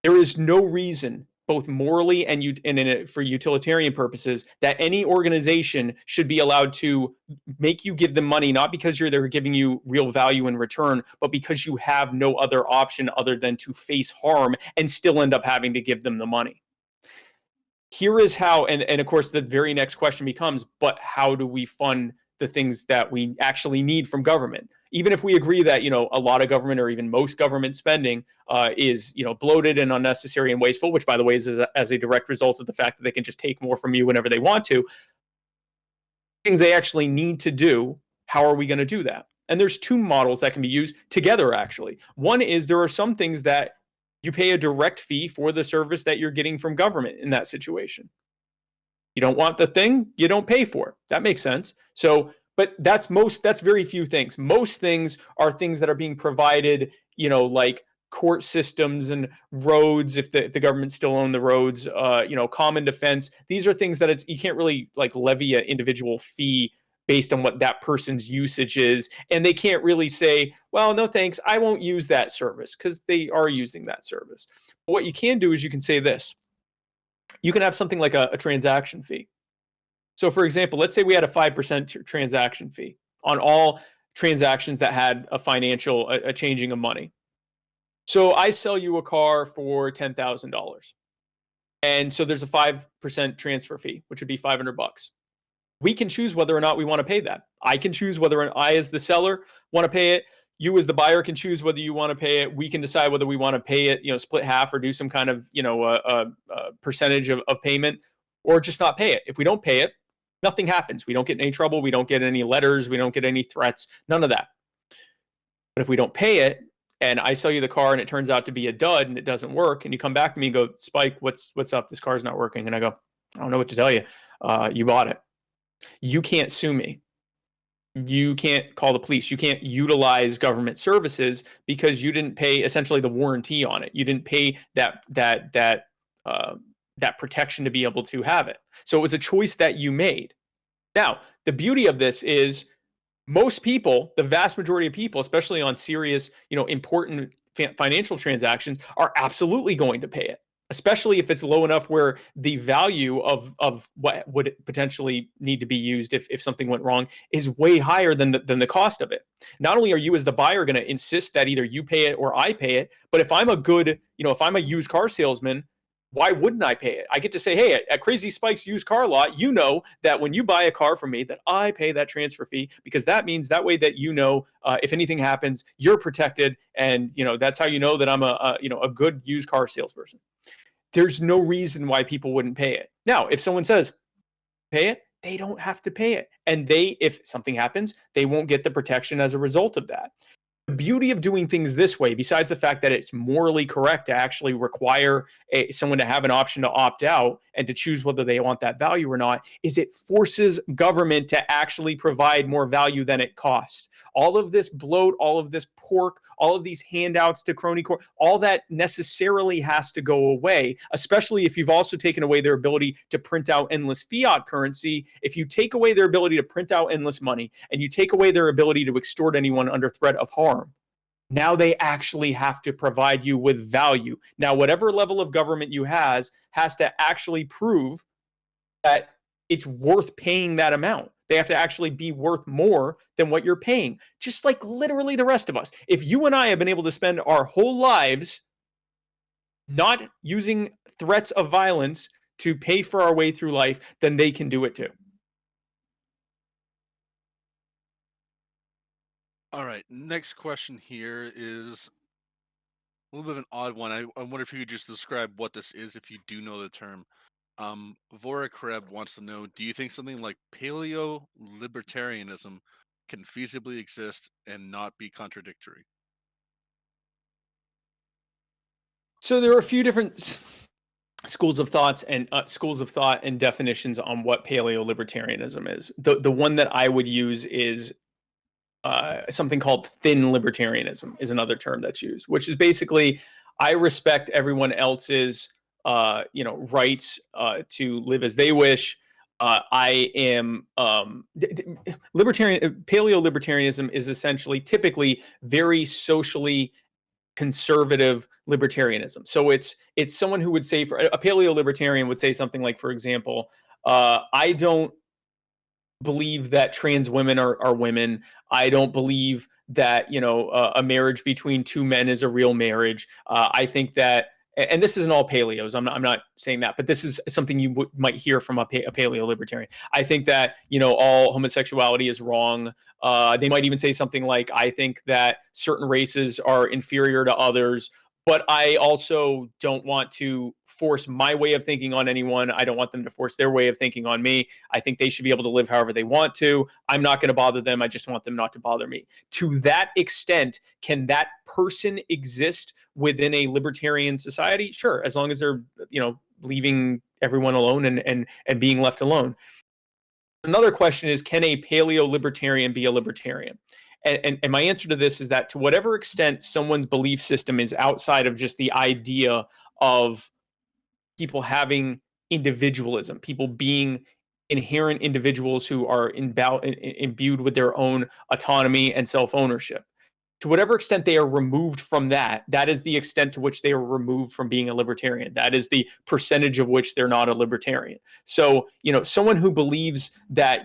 There is no reason, both morally and for utilitarian purposes, that any organization should be allowed to make you give them money, not because they're giving you real value in return, but because you have no other option other than to face harm and still end up having to give them the money. Here is how, and of course, the very next question becomes, but how do we fund the things that we actually need from government? Even if we agree that, a lot of government or even most government spending is, bloated and unnecessary and wasteful, which by the way is as a direct result of the fact that they can just take more from you whenever they want to, things they actually need to do, how are we going to do that? And there's two models that can be used together, actually. One is there are some things that you pay a direct fee for the service that you're getting from government in that situation. You don't want the thing, you don't pay for it. That makes sense. So, but that's very few things. Most things are things that are being provided, like court systems and roads, if the government still own the roads, common defense. These are things that you can't really like levy an individual fee based on what that person's usage is. And they can't really say, well, no thanks, I won't use that service, because they are using that service. But what you can do is you can say this. You can have something like a transaction fee. So for example, let's say we had a 5% transaction fee on all transactions that had a changing of money. So I sell you a car for $10,000. And so there's a 5% transfer fee, which would be $500. We can choose whether or not we want to pay that. I can choose whether I, as the seller, want to pay it. You, as the buyer, can choose whether you want to pay it. We can decide whether we want to pay it, split half or do some kind of, percentage of payment, or just not pay it. If we don't pay it, nothing happens. We don't get in any trouble. We don't get any letters. We don't get any threats. None of that. But if we don't pay it, and I sell you the car and it turns out to be a dud and it doesn't work, and you come back to me and go, Spike, what's up? This car's not working. And I go, I don't know what to tell you. You bought it. You can't sue me. You can't call the police. You can't utilize government services because you didn't pay essentially the warranty on it. You didn't pay that protection to be able to have it. So it was a choice that you made. Now, the beauty of this is most people, the vast majority of people, especially on serious, important financial transactions, are absolutely going to pay it, especially if it's low enough where the value of what would potentially need to be used if something went wrong is way higher than the cost of it. Not only are you as the buyer going to insist that either you pay it or I pay it, but if I'm if I'm a used car salesman, why wouldn't I pay it? I get to say, hey, at Crazy Spike's used car lot, that when you buy a car from me, that I pay that transfer fee, because that means that way that if anything happens, you're protected, and that's how you know that I'm a good used car salesperson. There's no reason why people wouldn't pay it. Now, if someone says pay it, they don't have to pay it, and if something happens, they won't get the protection as a result of that. The beauty of doing things this way, besides the fact that it's morally correct to actually require someone to have an option to opt out and to choose whether they want that value or not, is it forces government to actually provide more value than it costs. All of this bloat, all of this pork, all of these handouts to crony core, all that necessarily has to go away, especially if you've also taken away their ability to print out endless fiat currency. If you take away their ability to print out endless money and you take away their ability to extort anyone under threat of harm, now they actually have to provide you with value. Now, whatever level of government you has to actually prove that it's worth paying that amount. They have to actually be worth more than what you're paying, just like literally the rest of us. If you and I have been able to spend our whole lives not using threats of violence to pay for our way through life, then they can do it too. All right, next question here is a little bit of an odd one. I wonder if you could just describe what this is if you do know the term. Vora Kreb wants to know, do you think something like paleo libertarianism can feasibly exist and not be contradictory? So there are a few different schools of thought and definitions on what paleo libertarianism is. The one that I would use is something called thin libertarianism is another term that's used, which is basically I respect everyone else's rights to live as they wish. I am libertarian. Paleo libertarianism is essentially typically very socially conservative libertarianism. So it's someone who would say, for a paleo libertarian would say something like, for example, I don't believe that trans women are women. I don't believe that a marriage between two men is a real marriage. I think that, and this isn't all paleos. I'm not saying that, but this is something you might hear from a paleo libertarian. I think that all homosexuality is wrong. They might even say something like, I think that certain races are inferior to others, but I also don't want to force my way of thinking on anyone. I don't want them to force their way of thinking on me. I think they should be able to live however they want to. I'm not going to bother them. I just want them not to bother me. To that extent, can that person exist within a libertarian society? Sure, as long as they're, leaving everyone alone and being left alone. Another question is, can a paleo libertarian be a libertarian? And my answer to this is that to whatever extent someone's belief system is outside of just the idea of people having individualism, people being inherent individuals who are imbued with their own autonomy and self-ownership, to whatever extent they are removed from that, that is the extent to which they are removed from being a libertarian. That is the percentage of which they're not a libertarian. So, someone who believes that,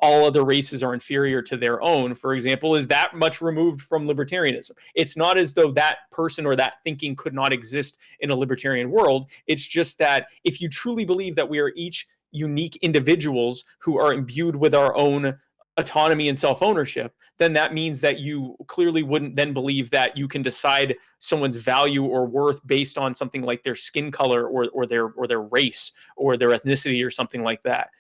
all other races are inferior to their own, for example, is that much removed from libertarianism. It's not as though that person or that thinking could not exist in a libertarian world. It's just that if you truly believe that we are each unique individuals who are imbued with our own autonomy and self-ownership, then that means that you clearly wouldn't then believe that you can decide someone's value or worth based on something like their skin color or their race or their ethnicity or something like that.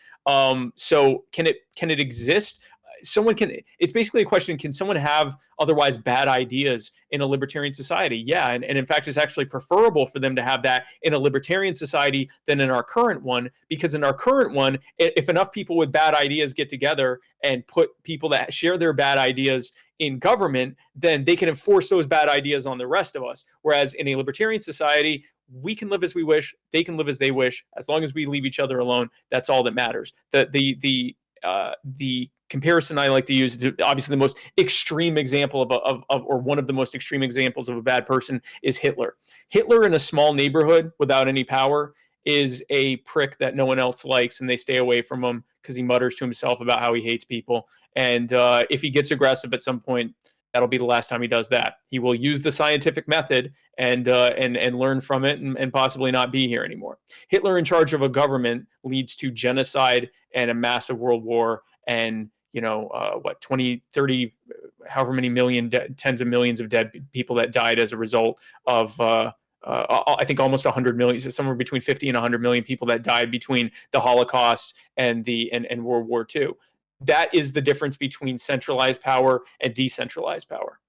So can it exist? It's basically a question, can someone have otherwise bad ideas in a libertarian society? Yeah, and in fact, it's actually preferable for them to have that in a libertarian society than in our current one, because in our current one, if enough people with bad ideas get together and put people that share their bad ideas in government, then they can enforce those bad ideas on the rest of us. Whereas in a libertarian society, we can live as we wish, they can live as they wish, as long as we leave each other alone. That's all that matters. The comparison I like to use is obviously the most extreme example or one of the most extreme examples of a bad person is Hitler. Hitler in a small neighborhood without any power is a prick that no one else likes, and they stay away from him because he mutters to himself about how he hates people. And if he gets aggressive at some point, that'll be the last time he does that. He will use the scientific method and learn from it and possibly not be here anymore. Hitler in charge of a government leads to genocide and a massive world war and 20, 30, however many tens of millions of dead people that died as a result of I think almost 100 million, somewhere between 50 and 100 million people that died between the Holocaust and World War II. That is the difference between centralized power and decentralized power.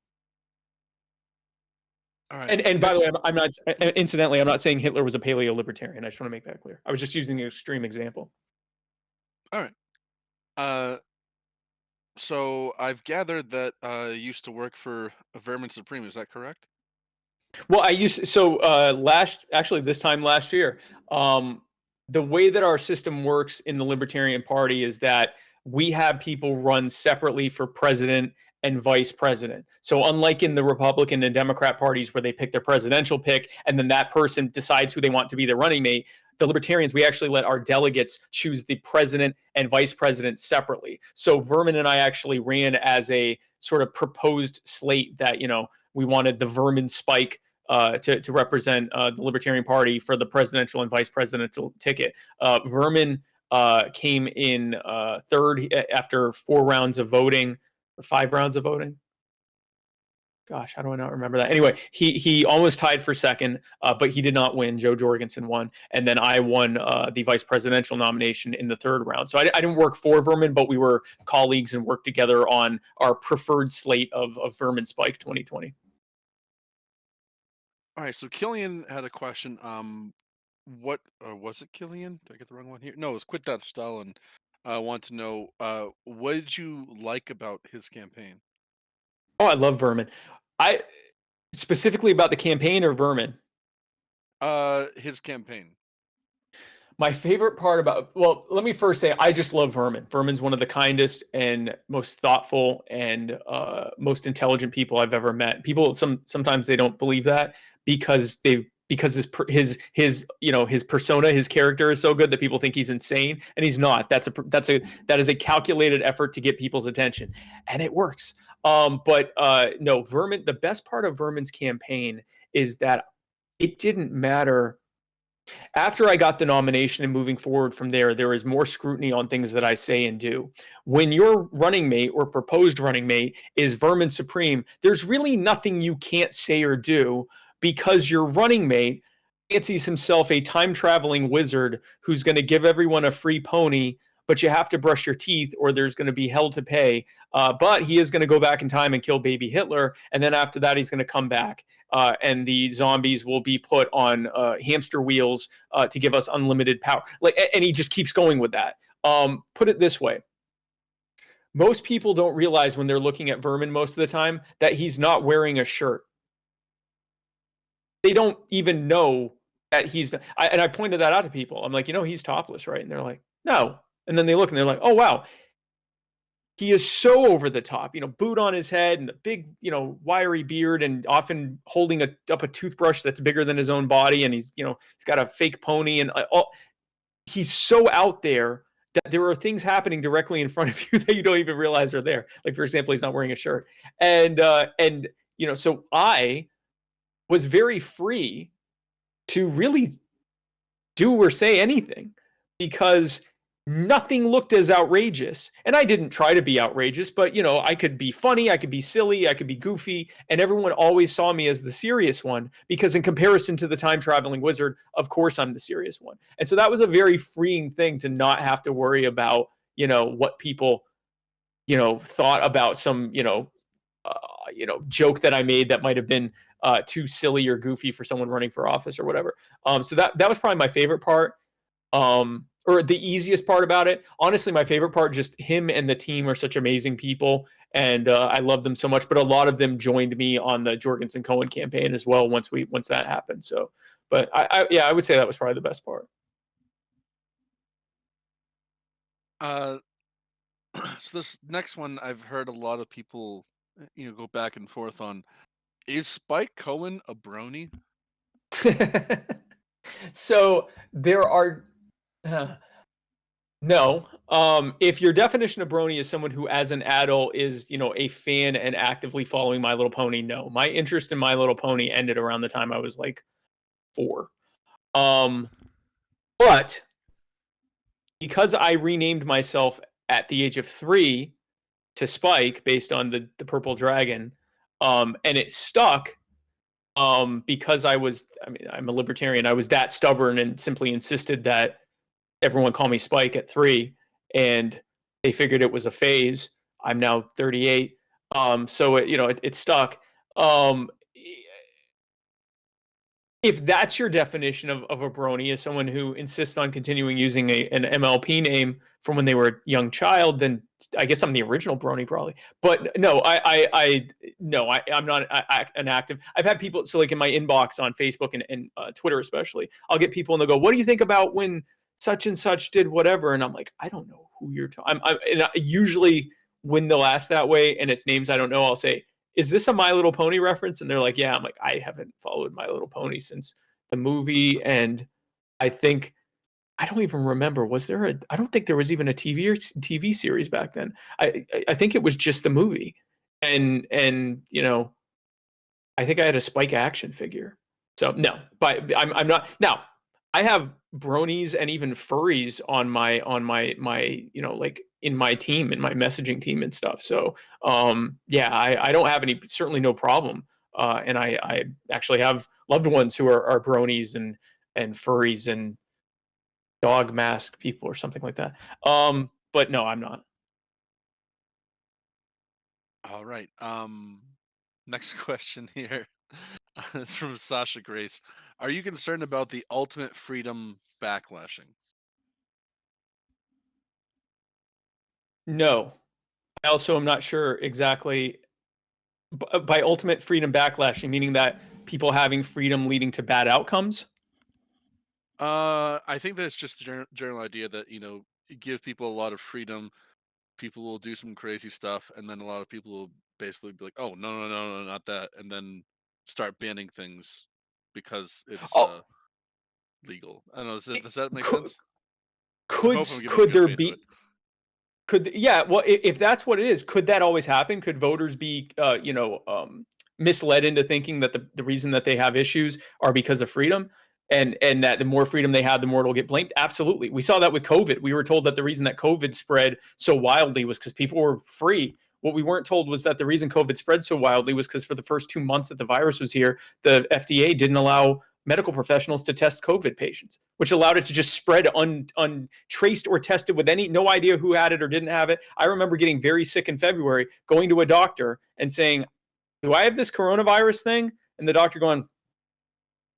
All right. And by the way, I'm not, incidentally, I'm not saying Hitler was a paleo libertarian. I just want to make that clear. I was just using an extreme example. All right. Uh, so I've gathered that you used to work for Vermin Supreme. Is that correct? Well, actually this time last year, um, the way that our system works in the Libertarian Party is that we have people run separately for president and vice president. So unlike in the Republican and Democrat parties where they pick their presidential pick and then that person decides who they want to be their running mate, the Libertarians, we actually let our delegates choose the president and vice president separately. So Vermin and I actually ran as a sort of proposed slate that, we wanted the Vermin Spike to represent the Libertarian Party for the presidential and vice presidential ticket. Vermin came in third after 4 rounds of voting, or 5 rounds of voting. Gosh, how do I not remember that? Anyway, he almost tied for second, but he did not win. Jo Jorgensen won, and then I won the vice presidential nomination in the 3rd round. So I didn't work for Vermin, but we were colleagues and worked together on our preferred slate of Vermin Spike 2020. All right. So Killian had a question. What or was it Killian? Did I get the wrong one here? No, it was Quit That Stalin. I want to know what did you like about his campaign? Oh, I love Vermin. I specifically about the campaign or Vermin. His campaign. My favorite part about, well, let me first say I just love Vermin. Vermin's one of the kindest and most thoughtful and most intelligent people I've ever met. People sometimes they don't believe that because his persona, his character is so good that people think he's insane, and he's not. That is a calculated effort to get people's attention, and it works. But no, Vermin. The best part of Vermin's campaign is that it didn't matter. After I got the nomination and moving forward from there, there is more scrutiny on things that I say and do. When your running mate or proposed running mate is Vermin Supreme, there's really nothing you can't say or do because your running mate fancies himself a time traveling wizard who's going to give everyone a free pony, but you have to brush your teeth or there's going to be hell to pay. But he is going to go back in time and kill baby Hitler. And then after that, he's going to come back. And the zombies will be put on hamster wheels to give us unlimited power. And he just keeps going with that. Put it this way. Most people don't realize when they're looking at Vermin most of the time that he's not wearing a shirt. They don't even know that and I pointed that out to people. I'm like, he's topless, right? And they're like, no. And then they look and they're like, oh, wow. He is so over the top, boot on his head and the big, wiry beard and often holding up a toothbrush that's bigger than his own body. And he's got a fake pony and he's so out there that there are things happening directly in front of you that you don't even realize are there. Like, for example, he's not wearing a shirt. And so I was very free to really do or say anything because nothing looked as outrageous. And I didn't try to be outrageous, but I could be funny, I could be silly, I could be goofy, and everyone always saw me as the serious one because in comparison to the time traveling wizard, of course I'm the serious one. And so that was a very freeing thing to not have to worry about, what people, thought about some, joke that I made that might have been too silly or goofy for someone running for office or whatever. So that was probably my favorite part. Or the easiest part about it. Honestly, my favorite part, just him and the team are such amazing people, and I love them so much. But a lot of them joined me on the Jorgensen Cohen campaign as well once that happened. So, but I would say that was probably the best part. So this next one, I've heard a lot of people, go back and forth on. Is Spike Cohen a brony? So there are. No. If your definition of brony is someone who, as an adult, is a fan and actively following My Little Pony, no. My interest in My Little Pony ended around the time I was like 4. But because I renamed myself at the age of 3 to Spike based on the purple dragon, and it stuck. Because I'm a libertarian. I was that stubborn and simply insisted that everyone call me Spike at 3, and they figured it was a phase. I'm now 38. So it stuck. if that's your definition of a brony, as someone who insists on continuing using an MLP name from when they were a young child, then I guess I'm the original brony, probably. But no, I'm not an active. I've had people, so like in my inbox on Facebook and Twitter especially, I'll get people and they'll go, "What do you think about when such and such did whatever?" And I'm like, I don't know who you're talking. And usually when they'll ask that way and it's names I don't know, I'll say, "Is this a My Little Pony reference?" And they're like, "Yeah." I'm like, "I haven't followed My Little Pony since the movie." And I think, I don't even remember, was there a, I don't think there was even a TV series back then. I think it was just the movie. And I think I had a Spike action figure. So no, but I'm not now. I have bronies and even furries on my like in my team, in my messaging team and stuff. So yeah, I don't have any, certainly no problem. And I actually have loved ones who are bronies and furries and dog mask people or something like that. But no, I'm not. All right. Next question here. It's from Sasha Grace. Are you concerned about the ultimate freedom backlashing? No. I also am not sure exactly by ultimate freedom backlashing, meaning that people having freedom leading to bad outcomes. I think that it's just the general idea that, you give people a lot of freedom, people will do some crazy stuff, and then a lot of people will basically be like, "Oh, no, no, no, no, not that," and then start banning things because it's Oh, legal. I don't know. Does that make could sense? I could hope I'm giving could good there faith to it. be, could, yeah, well, if that's what it is, could that always happen? Could voters be misled into thinking that the reason that they have issues are because of freedom, and that the more freedom they had, the more it'll get blamed? Absolutely. We saw that with COVID. We were told that the reason that COVID spread so wildly was because people were free. What we weren't told was that the reason COVID spread so wildly was because for the first 2 months that the virus was here, the FDA didn't allow medical professionals to test COVID patients, which allowed it to just spread untraced or tested with no idea who had it or didn't have it. I remember getting very sick in February, going to a doctor and saying, "Do I have this coronavirus thing?" And the doctor going,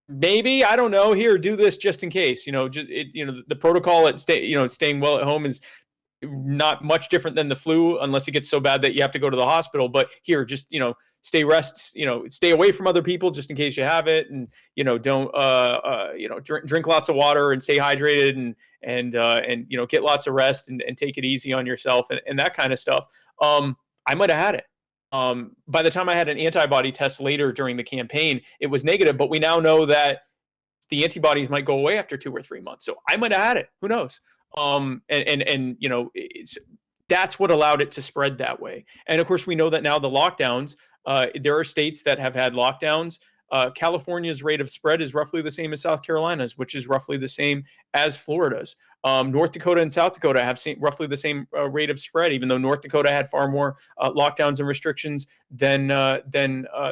"Maybe, I don't know. Here, do this just in case." The protocol at staying well at home is not much different than the flu, unless it gets so bad that you have to go to the hospital. But here, just stay away from other people just in case you have it, and don't drink lots of water and stay hydrated, and get lots of rest, and take it easy on yourself, and that kind of stuff. I might have had it. By the time I had an antibody test later during the campaign, it was negative, but we now know that the antibodies might go away after 2 or 3 months. So I might have had it. Who knows? That's what allowed it to spread that way. And of course, we know that now the lockdowns. There are states that have had lockdowns. California's rate of spread is roughly the same as South Carolina's, which is roughly the same as Florida's. North Dakota and South Dakota have roughly the same rate of spread, even though North Dakota had far more lockdowns and restrictions than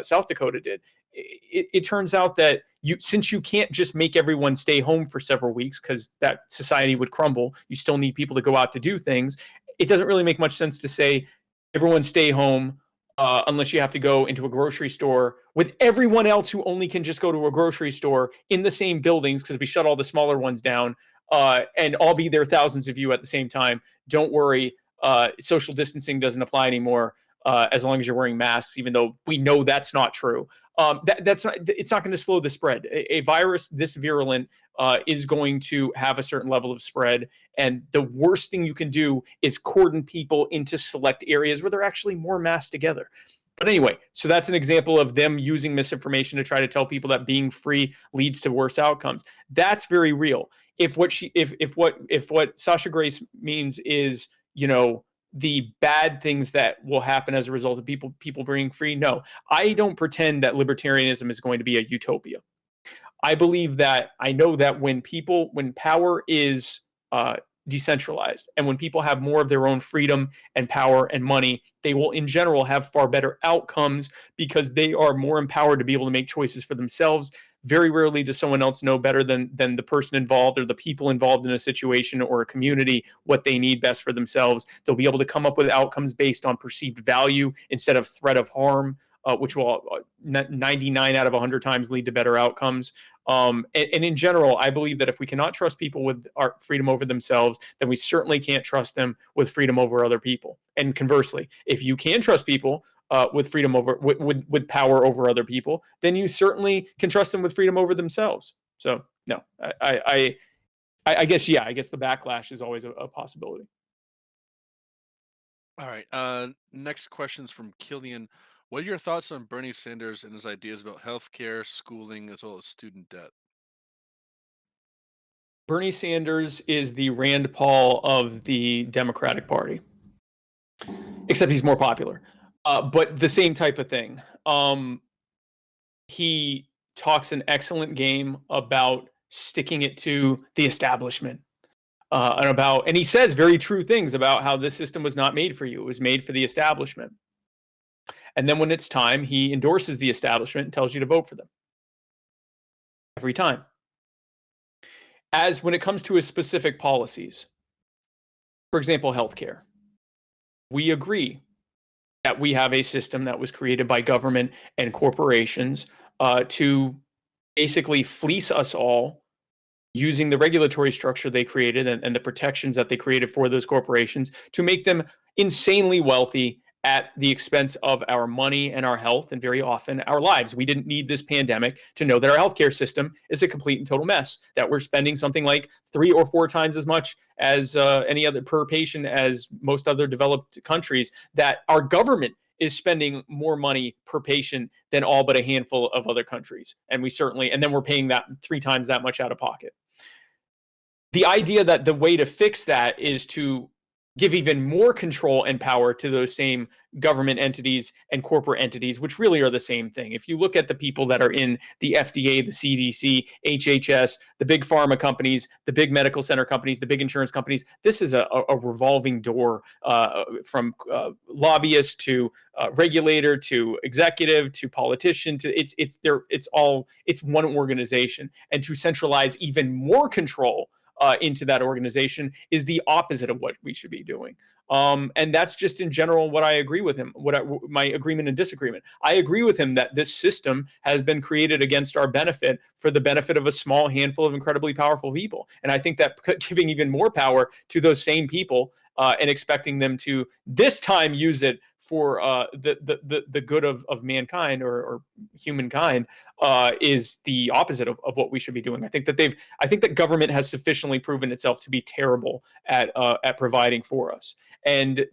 South Dakota did. It turns out that since you can't just make everyone stay home for several weeks because that society would crumble, you still need people to go out to do things. It doesn't really make much sense to say everyone stay home unless you have to go into a grocery store with everyone else who only can just go to a grocery store in the same buildings, because we shut all the smaller ones down, and all be there, thousands of you at the same time. Don't worry, social distancing doesn't apply anymore as long as you're wearing masks, even though we know that's not true. It's not going to slow the spread. A virus this virulent is going to have a certain level of spread, and the worst thing you can do is cordon people into select areas where they're actually more massed together. But anyway, so that's an example of them using misinformation to try to tell people that being free leads to worse outcomes. That's very real. If what Sasha Grace means is, the bad things that will happen as a result of people being free, no. I don't pretend that libertarianism is going to be a utopia. I know that when power is decentralized, and when people have more of their own freedom and power and money, they will in general have far better outcomes because they are more empowered to be able to make choices for themselves. Very rarely does someone else know better than the person involved or the people involved in a situation or a community what they need best for themselves. They'll be able to come up with outcomes based on perceived value instead of threat of harm. which will 99 out of 100 times lead to better outcomes. And in general, I believe that if we cannot trust people with our freedom over themselves, then we certainly can't trust them with freedom over other people. And conversely, if you can trust people with freedom over with power over other people, then you certainly can trust them with freedom over themselves. So no, I guess the backlash is always a possibility. All right. Next question's from Killian. What are your thoughts on Bernie Sanders and his ideas about healthcare, schooling, as well as student debt? Bernie Sanders is the Rand Paul of the Democratic Party, except he's more popular. But the same type of thing. He talks an excellent game about sticking it to the establishment. And he says very true things about how this system was not made for you. It was made for the establishment. And then when it's time, he endorses the establishment and tells you to vote for them. Every time. As when it comes to his specific policies, for example, healthcare, we agree that we have a system that was created by government and corporations to basically fleece us all using the regulatory structure they created and the protections that they created for those corporations to make them insanely wealthy at the expense of our money and our health and very often our lives. We didn't need this pandemic to know that our healthcare system is a complete and total mess, that we're spending something like 3 or 4 times as much as any other per patient as most other developed countries, that our government is spending more money per patient than all but a handful of other countries. And then we're paying that 3 times that much out of pocket. The idea that the way to fix that is to give even more control and power to those same government entities and corporate entities, which really are the same thing. If you look at the people that are in the FDA, the CDC, HHS, the big pharma companies, the big medical center companies, the big insurance companies, this is a revolving door from lobbyist to regulator to executive to politician to it's one organization. And to centralize even more control into that organization is the opposite of what we should be doing. And that's just in general what I agree with him, my agreement and disagreement. I agree with him that this system has been created against our benefit for the benefit of a small handful of incredibly powerful people. And I think that giving even more power to those same people and expecting them to this time use it for the good of mankind or humankind is the opposite of what we should be doing. I think that government has sufficiently proven itself to be terrible at providing for us. And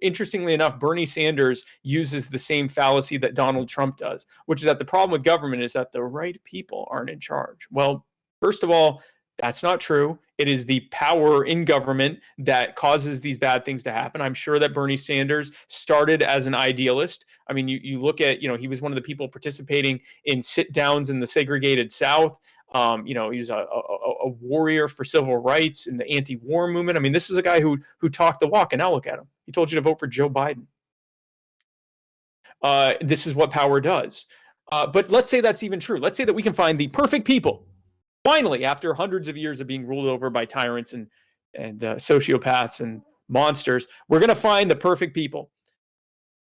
interestingly enough, Bernie Sanders uses the same fallacy that Donald Trump does, which is that the problem with government is that the right people aren't in charge. Well, first of all, that's not true. It is the power in government that causes these bad things to happen. I'm sure that Bernie Sanders started as an idealist. I mean, you look at, he was one of the people participating in sit-downs in the segregated South. He's a warrior for civil rights in the anti-war movement. I mean, this is a guy who talked the walk, and now look at him. He told you to vote for Joe Biden. This is what power does. But let's say that's even true. Let's say that we can find the perfect people. Finally, after hundreds of years of being ruled over by tyrants and sociopaths and monsters, we're going to find the perfect people.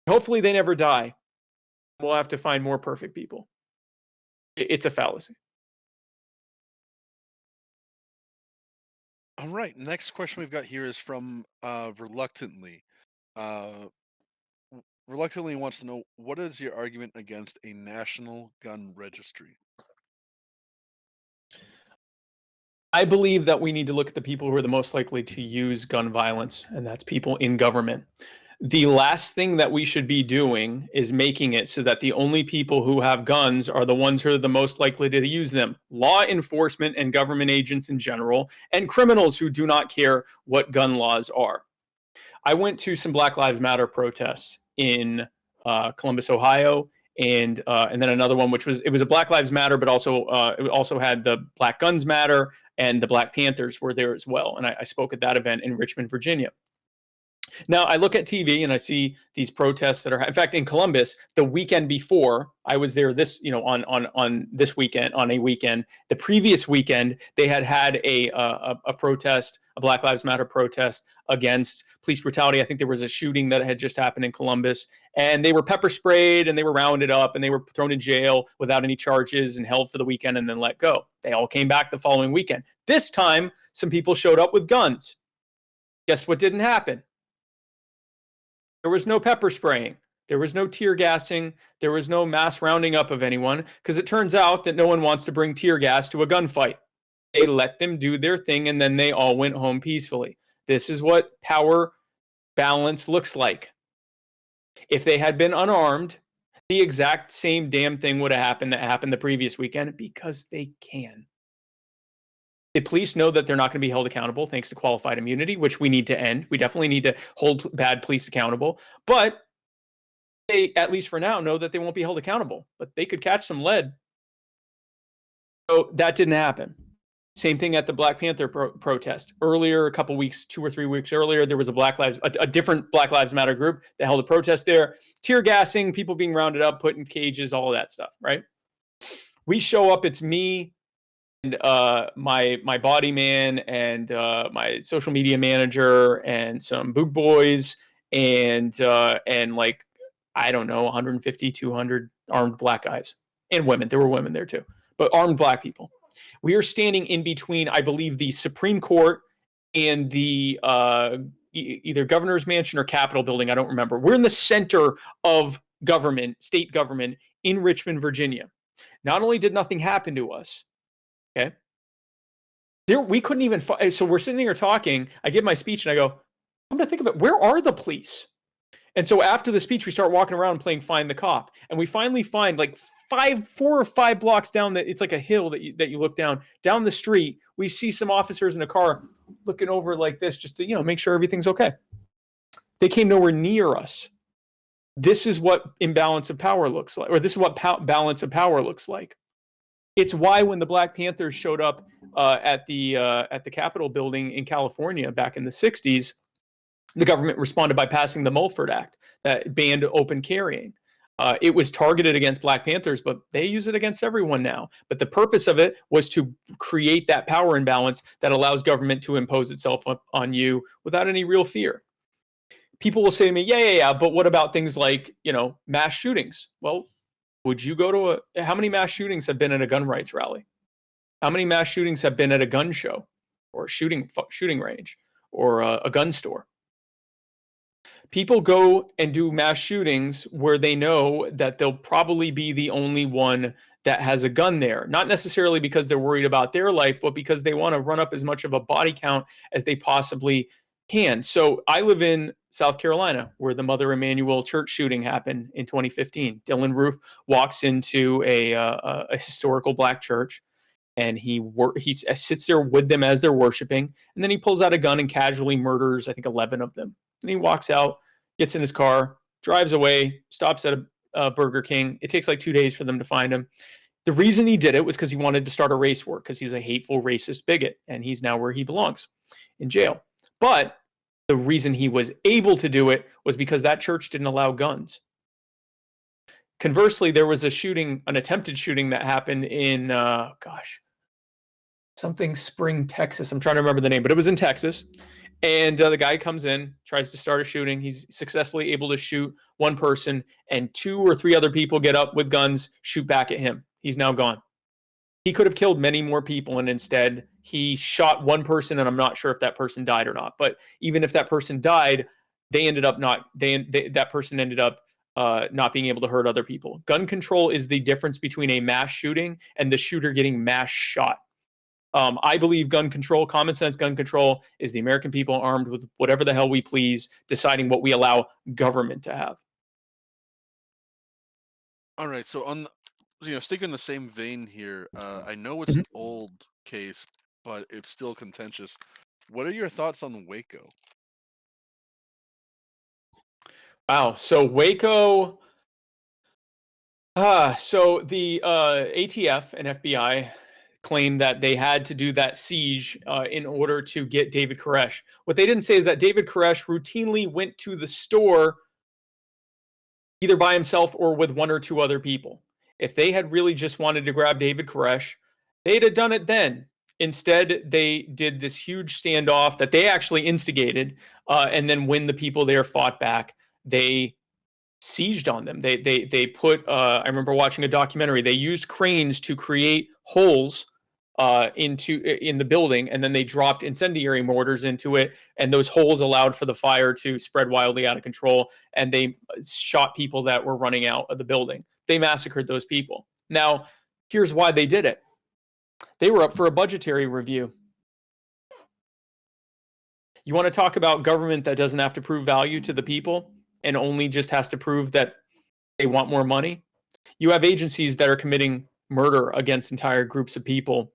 Hopefully they never die. We'll have to find more perfect people. It's a fallacy. All right. Next question we've got here is from Reluctantly. Reluctantly wants to know, what is your argument against a national gun registry? I believe that we need to look at the people who are the most likely to use gun violence, and that's people in government. The last thing that we should be doing is making it so that the only people who have guns are the ones who are the most likely to use them. Law enforcement and government agents in general, and criminals who do not care what gun laws are. I went to some Black Lives Matter protests in Columbus, Ohio, and then another one, which was a Black Lives Matter, but also it also had the Black Guns Matter, and the Black Panthers were there as well. And I spoke at that event in Richmond, Virginia. Now, I look at TV and I see these protests that are, in fact, in Columbus, the weekend before, I was there on this weekend, on a weekend. The previous weekend, they had a protest, a Black Lives Matter protest against police brutality. I think there was a shooting that had just happened in Columbus, and they were pepper sprayed and they were rounded up and they were thrown in jail without any charges and held for the weekend and then let go. They all came back the following weekend. This time, some people showed up with guns. Guess what didn't happen? There was no pepper spraying. There was no tear gassing. There was no mass rounding up of anyone, because it turns out that no one wants to bring tear gas to a gunfight. They let them do their thing, and then they all went home peacefully. This is what power balance looks like. If they had been unarmed, the exact same damn thing would have happened that happened the previous weekend, because they can. The police know that they're not going to be held accountable thanks to qualified immunity, which we need to end. We definitely need to hold bad police accountable. But they, at least for now, know that they won't be held accountable. But they could catch some lead. So that didn't happen. Same thing at the Black Panther protest. Earlier, a couple weeks, 2 or 3 weeks earlier, there was a different Black Lives Matter group that held a protest there. Tear gassing, people being rounded up, put in cages, all of that stuff, right? We show up, it's me, and my body man and my social media manager and some boot boys and like, I don't know, 150, 200 armed black guys and women. There were women there too, but armed black people. We are standing in between, I believe, the Supreme Court and the either governor's mansion or Capitol building. I don't remember. We're in the center of government, state government in Richmond, Virginia. Not only did nothing happen to us, okay, we couldn't even, so we're sitting here talking, I give my speech and I go, I'm gonna think of it, where are the police? And so after the speech, we start walking around playing Find the Cop. And we finally find, like 4 or 5 blocks down, that it's like a hill that you look down the street, we see some officers in a car looking over like this just to, make sure everything's okay. They came nowhere near us. This is what imbalance of power looks like, or this is what balance of power looks like. It's why when the Black Panthers showed up at the Capitol building in California back in the 60s, the government responded by passing the Mulford Act that banned open carrying. It was targeted against Black Panthers, but they use it against everyone now. But the purpose of it was to create that power imbalance that allows government to impose itself on you without any real fear. People will say to me, yeah, but what about things like, mass shootings? Well, would you go to how many mass shootings have been at a gun rights rally? How many mass shootings have been at a gun show or a shooting range or a gun store? People go and do mass shootings where they know that they'll probably be the only one that has a gun there. Not necessarily because they're worried about their life, but because they want to run up as much of a body count as they possibly can. So I live in South Carolina, where the Mother Emanuel church shooting happened in 2015. Dylan Roof walks into a historical black church, and he sits there with them as they're worshiping, and then he pulls out a gun and casually murders, I think, 11 of them. And he walks out, gets in his car, drives away, stops at a Burger King. It takes like 2 days for them to find him. The reason he did it was because he wanted to start a race war, because he's a hateful, racist bigot, and he's now where he belongs, in jail. But the reason he was able to do it was because that church didn't allow guns. Conversely, there was an attempted shooting that happened in, something Spring, Texas. I'm trying to remember the name, but it was in Texas. And the guy comes in, tries to start a shooting. He's successfully able to shoot one person, and 2 or 3 other people get up with guns, shoot back at him. He's now gone. He could have killed many more people, and instead he shot one person, and I'm not sure if that person died or not. But even if that person died, that person ended up not being able to hurt other people. Gun control is the difference between a mass shooting and the shooter getting mass shot. I believe gun control, common sense gun control, is the American people armed with whatever the hell we please, deciding what we allow government to have. All right, so sticking in the same vein here, I know it's an old case, but it's still contentious. What are your thoughts on Waco? Wow, so Waco, so the ATF and FBI claimed that they had to do that siege in order to get David Koresh. What they didn't say is that David Koresh routinely went to the store either by himself or with 1 or 2 other people. If they had really just wanted to grab David Koresh, they'd have done it then. Instead, they did this huge standoff that they actually instigated, and then when the people there fought back, they sieged on them. They put. I remember watching a documentary. They used cranes to create holes in the building, and then they dropped incendiary mortars into it, and those holes allowed for the fire to spread wildly out of control, and they shot people that were running out of the building. They massacred those people. Now, here's why they did it. They were up for a budgetary review. You want to talk about government that doesn't have to prove value to the people and only just has to prove that they want more money? You have agencies that are committing murder against entire groups of people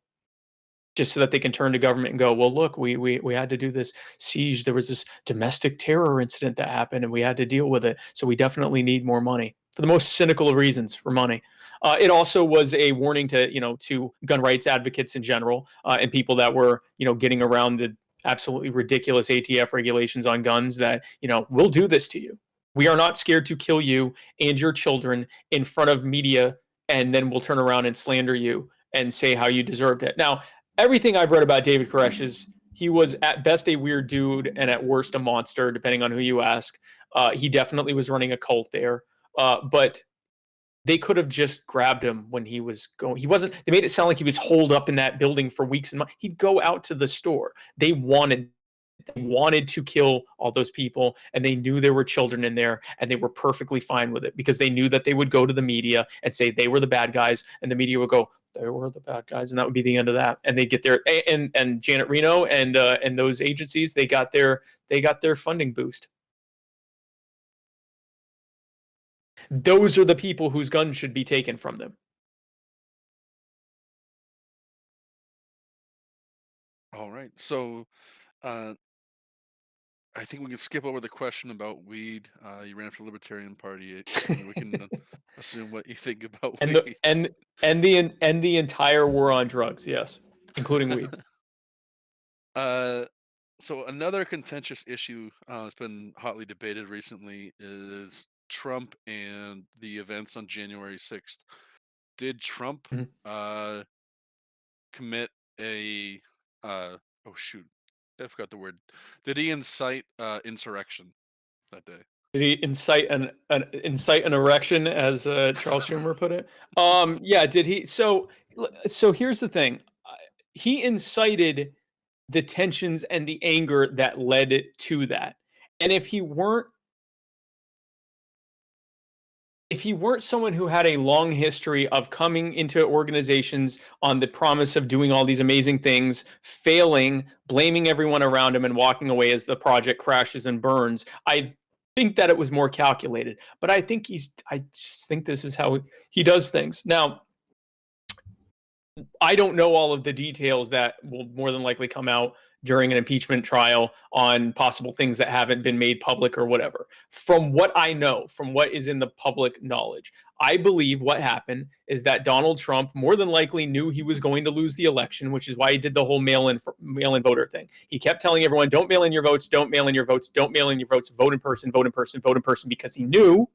just so that they can turn to government and go, well, look, we had to do this siege. There was this domestic terror incident that happened, and we had to deal with it. So we definitely need more money, for the most cynical of reasons, for money. It also was a warning to gun rights advocates in general, and people that were getting around the absolutely ridiculous ATF regulations on guns that we'll do this to you. We are not scared to kill you and your children in front of media, and then we'll turn around and slander you and say how you deserved it. Now, everything I've read about David Koresh is he was at best a weird dude and at worst a monster, depending on who you ask. He definitely was running a cult there, but they could have just grabbed him when he was going. He wasn't. They made it sound like he was holed up in that building for weeks and months. He'd go out to the store. They wanted to kill all those people, and they knew there were children in there, and they were perfectly fine with it because they knew that they would go to the media and say they were the bad guys, and the media would go, they were the bad guys, and that would be the end of that. And they get their and Janet Reno and those agencies, they got their funding boost. Those are the people whose guns should be taken from them. All right. So I think we can skip over the question about weed. You ran for the Libertarian Party. We can assume what you think about and weed. the entire war on drugs, yes, including weed. So another contentious issue that's been hotly debated recently is Trump and the events on January 6th. Did Trump Mhm. commit a oh shoot, I forgot the word. Did he incite insurrection that day? Did he incite an erection, as Charles Schumer put it? Yeah, did he? So here's the thing. He incited the tensions and the anger that led it to that. And if he weren't someone who had a long history of coming into organizations on the promise of doing all these amazing things, failing, blaming everyone around him, and walking away as the project crashes and burns, I think that it was more calculated. But I just think this is how he does things. Now, I don't know all of the details that will more than likely come out during an impeachment trial on possible things that haven't been made public or whatever. From what I know, from what is in the public knowledge, I believe what happened is that Donald Trump more than likely knew he was going to lose the election, which is why he did the whole mail-in voter thing. He kept telling everyone, don't mail in your votes, don't mail in your votes, don't mail in your votes, vote in person, vote in person, vote in person, because he knew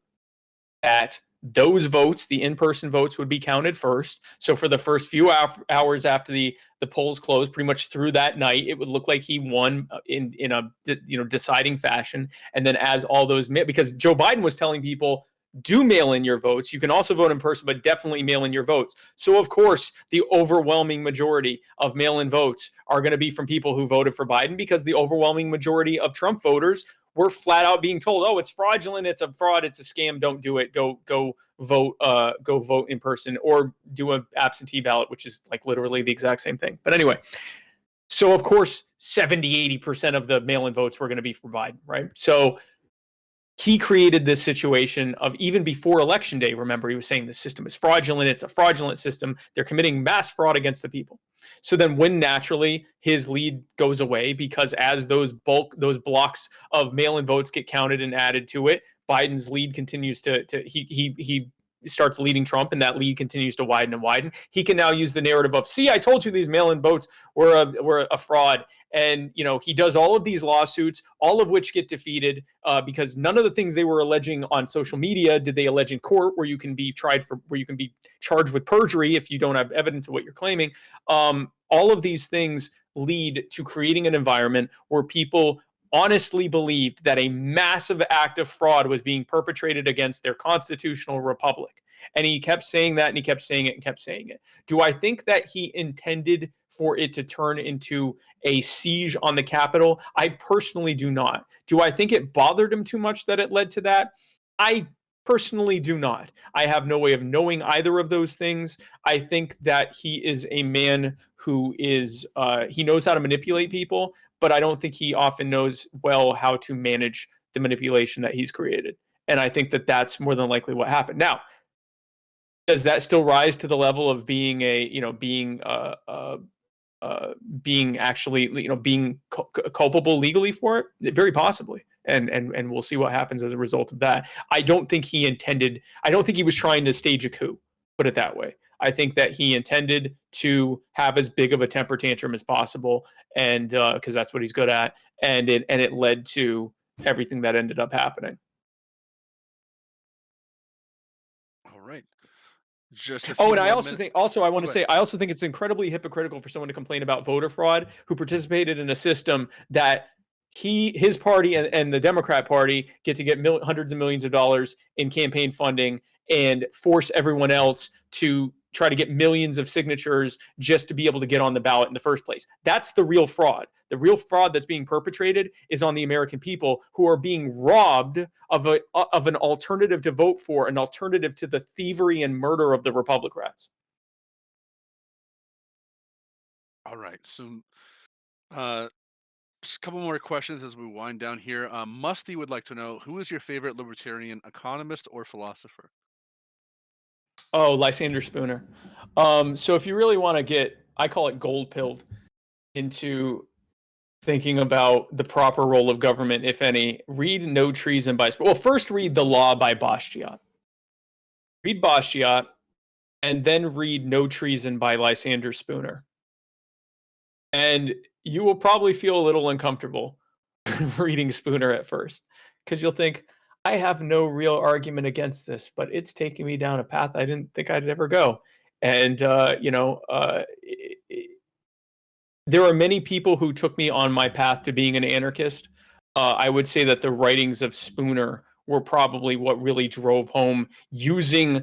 that those votes, the in-person votes, would be counted first. So for the first few hours after the polls closed, pretty much through that night, it would look like he won in a deciding fashion. And then as all those, because Joe Biden was telling people, do mail in your votes. You can also vote in person, but definitely mail in your votes. So of course, the overwhelming majority of mail-in votes are going to be from people who voted for Biden, because the overwhelming majority of Trump voters were flat out being told, oh, it's fraudulent, it's a fraud, it's a scam, don't do it, go vote in person, or do an absentee ballot, which is like literally the exact same thing. But anyway, so of course 70-80% of the mail-in votes were going to be for Biden, right? So he created this situation of, even before election day, remember, he was saying the system is fraudulent, it's a fraudulent system, they're committing mass fraud against the people. So then when naturally his lead goes away, because as those blocks of mail-in votes get counted and added to it, Biden's lead continues he starts leading Trump, and that lead continues to widen and widen. He can now use the narrative of, see, I told you these mail-in votes were a fraud. And he does all of these lawsuits, all of which get defeated because none of the things they were alleging on social media did they allege in court, where you can be charged with perjury if you don't have evidence of what you're claiming. All of these things lead to creating an environment where people honestly believed that a massive act of fraud was being perpetrated against their constitutional republic. And he kept saying that, and he kept saying it, and kept saying it. Do I think that he intended for it to turn into a siege on the Capitol? I personally do not. Do I think it bothered him too much that it led to that? I personally do not. I have no way of knowing either of those things. I think that he is a man who is, he knows how to manipulate people, but I don't think he often knows well how to manage the manipulation that he's created. And I think that that's more than likely what happened. Now, does that still rise to the level of being being actually, being culpable legally for it? Very possibly. And we'll see what happens as a result of that. I don't think he was trying to stage a coup, put it that way. I think that he intended to have as big of a temper tantrum as possible, and because that's what he's good at, and it led to everything that ended up happening. All right. Just a Oh, few and I more also minutes. think, also I want to Go ahead. say, I also think it's incredibly hypocritical for someone to complain about voter fraud who participated in a system that his party and the Democrat Party get to get hundreds of millions of dollars in campaign funding and force everyone else to try to get millions of signatures just to be able to get on the ballot in the first place. That's the real fraud. The real fraud that's being perpetrated is on the American people, who are being robbed of an alternative to vote for, an alternative to the thievery and murder of the Republicrats. All right. So, uh, just a couple more questions as we wind down here. Musty would like to know, who is your favorite libertarian economist or philosopher? Oh, Lysander Spooner. So if you really want to get, I call it gold pilled, into thinking about the proper role of government, if any, read No Treason by, well, first read The Law by Bastiat. Read Bastiat, and then read No Treason by Lysander Spooner. And you will probably feel a little uncomfortable reading Spooner at first, because you'll think, I have no real argument against this, but it's taking me down a path I didn't think I'd ever go. And, there are many people who took me on my path to being an anarchist. I would say that the writings of Spooner were probably what really drove home using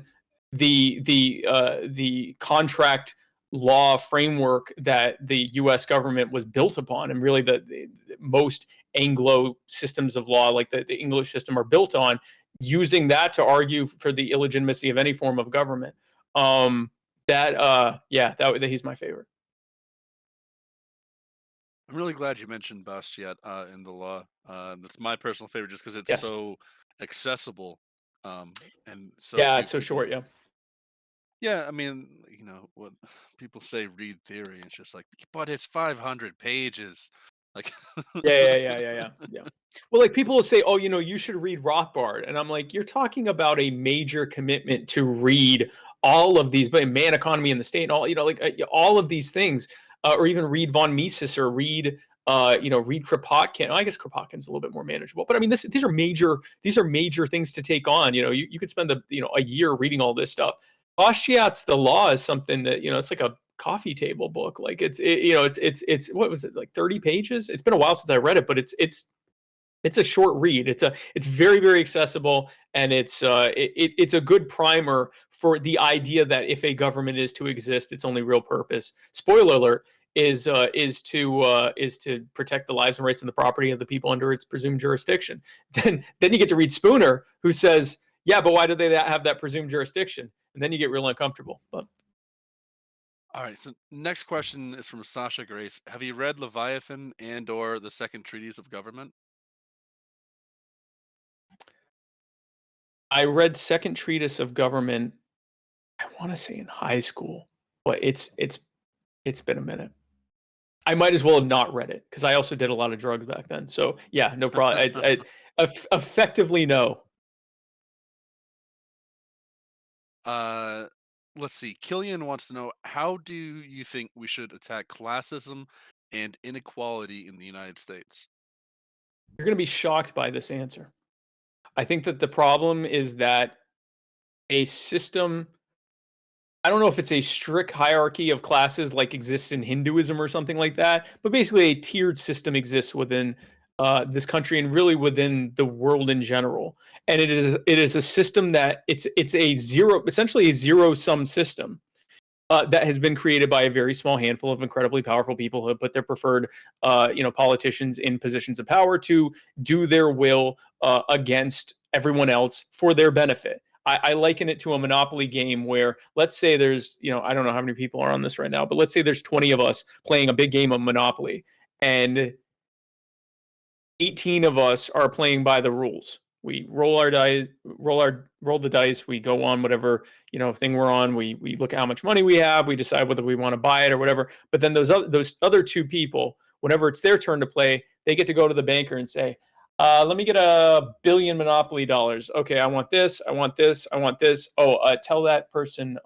the contract law framework that the U.S. government was built upon, and really the most Anglo systems of law, like the English system, are built on, using that to argue for the illegitimacy of any form of government. He's my favorite. I'm really glad you mentioned Bastiat in the law. That's my personal favorite, just because it's Yes. so accessible, and so Yeah, few it's so people. short. Yeah. Yeah, I mean, what people say, read theory. It's just like, but it's 500 pages. Like, Yeah. Well, like, people will say, "Oh, you should read Rothbard," and I'm like, "You're talking about a major commitment to read all of these, but Man, Economy, and the State, and all, all of these things, or even read von Mises, or read, read Kropotkin." I guess Kropotkin's a little bit more manageable, but I mean, these are major things to take on. You could spend a year reading all this stuff. Bastiat's The Law is something that, it's like a coffee table book. Like, it's what was it, like 30 pages? It's been a while since I read it, but it's a short read. It's very, very accessible, and it's a good primer for the idea that if a government is to exist, its only real purpose, spoiler alert, is to protect the lives and rights and the property of the people under its presumed jurisdiction. Then you get to read Spooner, who says, yeah, but why do they have that presumed jurisdiction? And then you get real uncomfortable. But all right. So next question is from Sasha Grace. Have you read Leviathan and/or the Second Treatise of Government? I read Second Treatise of Government, I want to say in high school, but it's been a minute. I might as well have not read it, because I also did a lot of drugs back then. So yeah, no problem. Effectively no. Uh, let's see. Killian wants to know, how do you think we should attack classism and inequality in the United States? You're going to be shocked by this answer. I think that the problem is that a system, I don't know if it's a strict hierarchy of classes like exists in Hinduism or something like that, but basically a tiered system exists within this country and really within the world in general. And it is a system that it's essentially a zero sum system. That has been created by a very small handful of incredibly powerful people who have put their preferred, politicians in positions of power to do their will against everyone else for their benefit. I liken it to a Monopoly game where, let's say there's, I don't know how many people are on this right now, but let's say there's 20 of us playing a big game of Monopoly, and 18 of us are playing by the rules. We roll our dice, roll the dice. We go on whatever thing we're on. We look at how much money we have. We decide whether we want to buy it or whatever. But then those other two people, whenever it's their turn to play, they get to go to the banker and say, "Let me get $1 billion Monopoly dollars. Okay, I want this. I want this. I want this. Oh, tell that person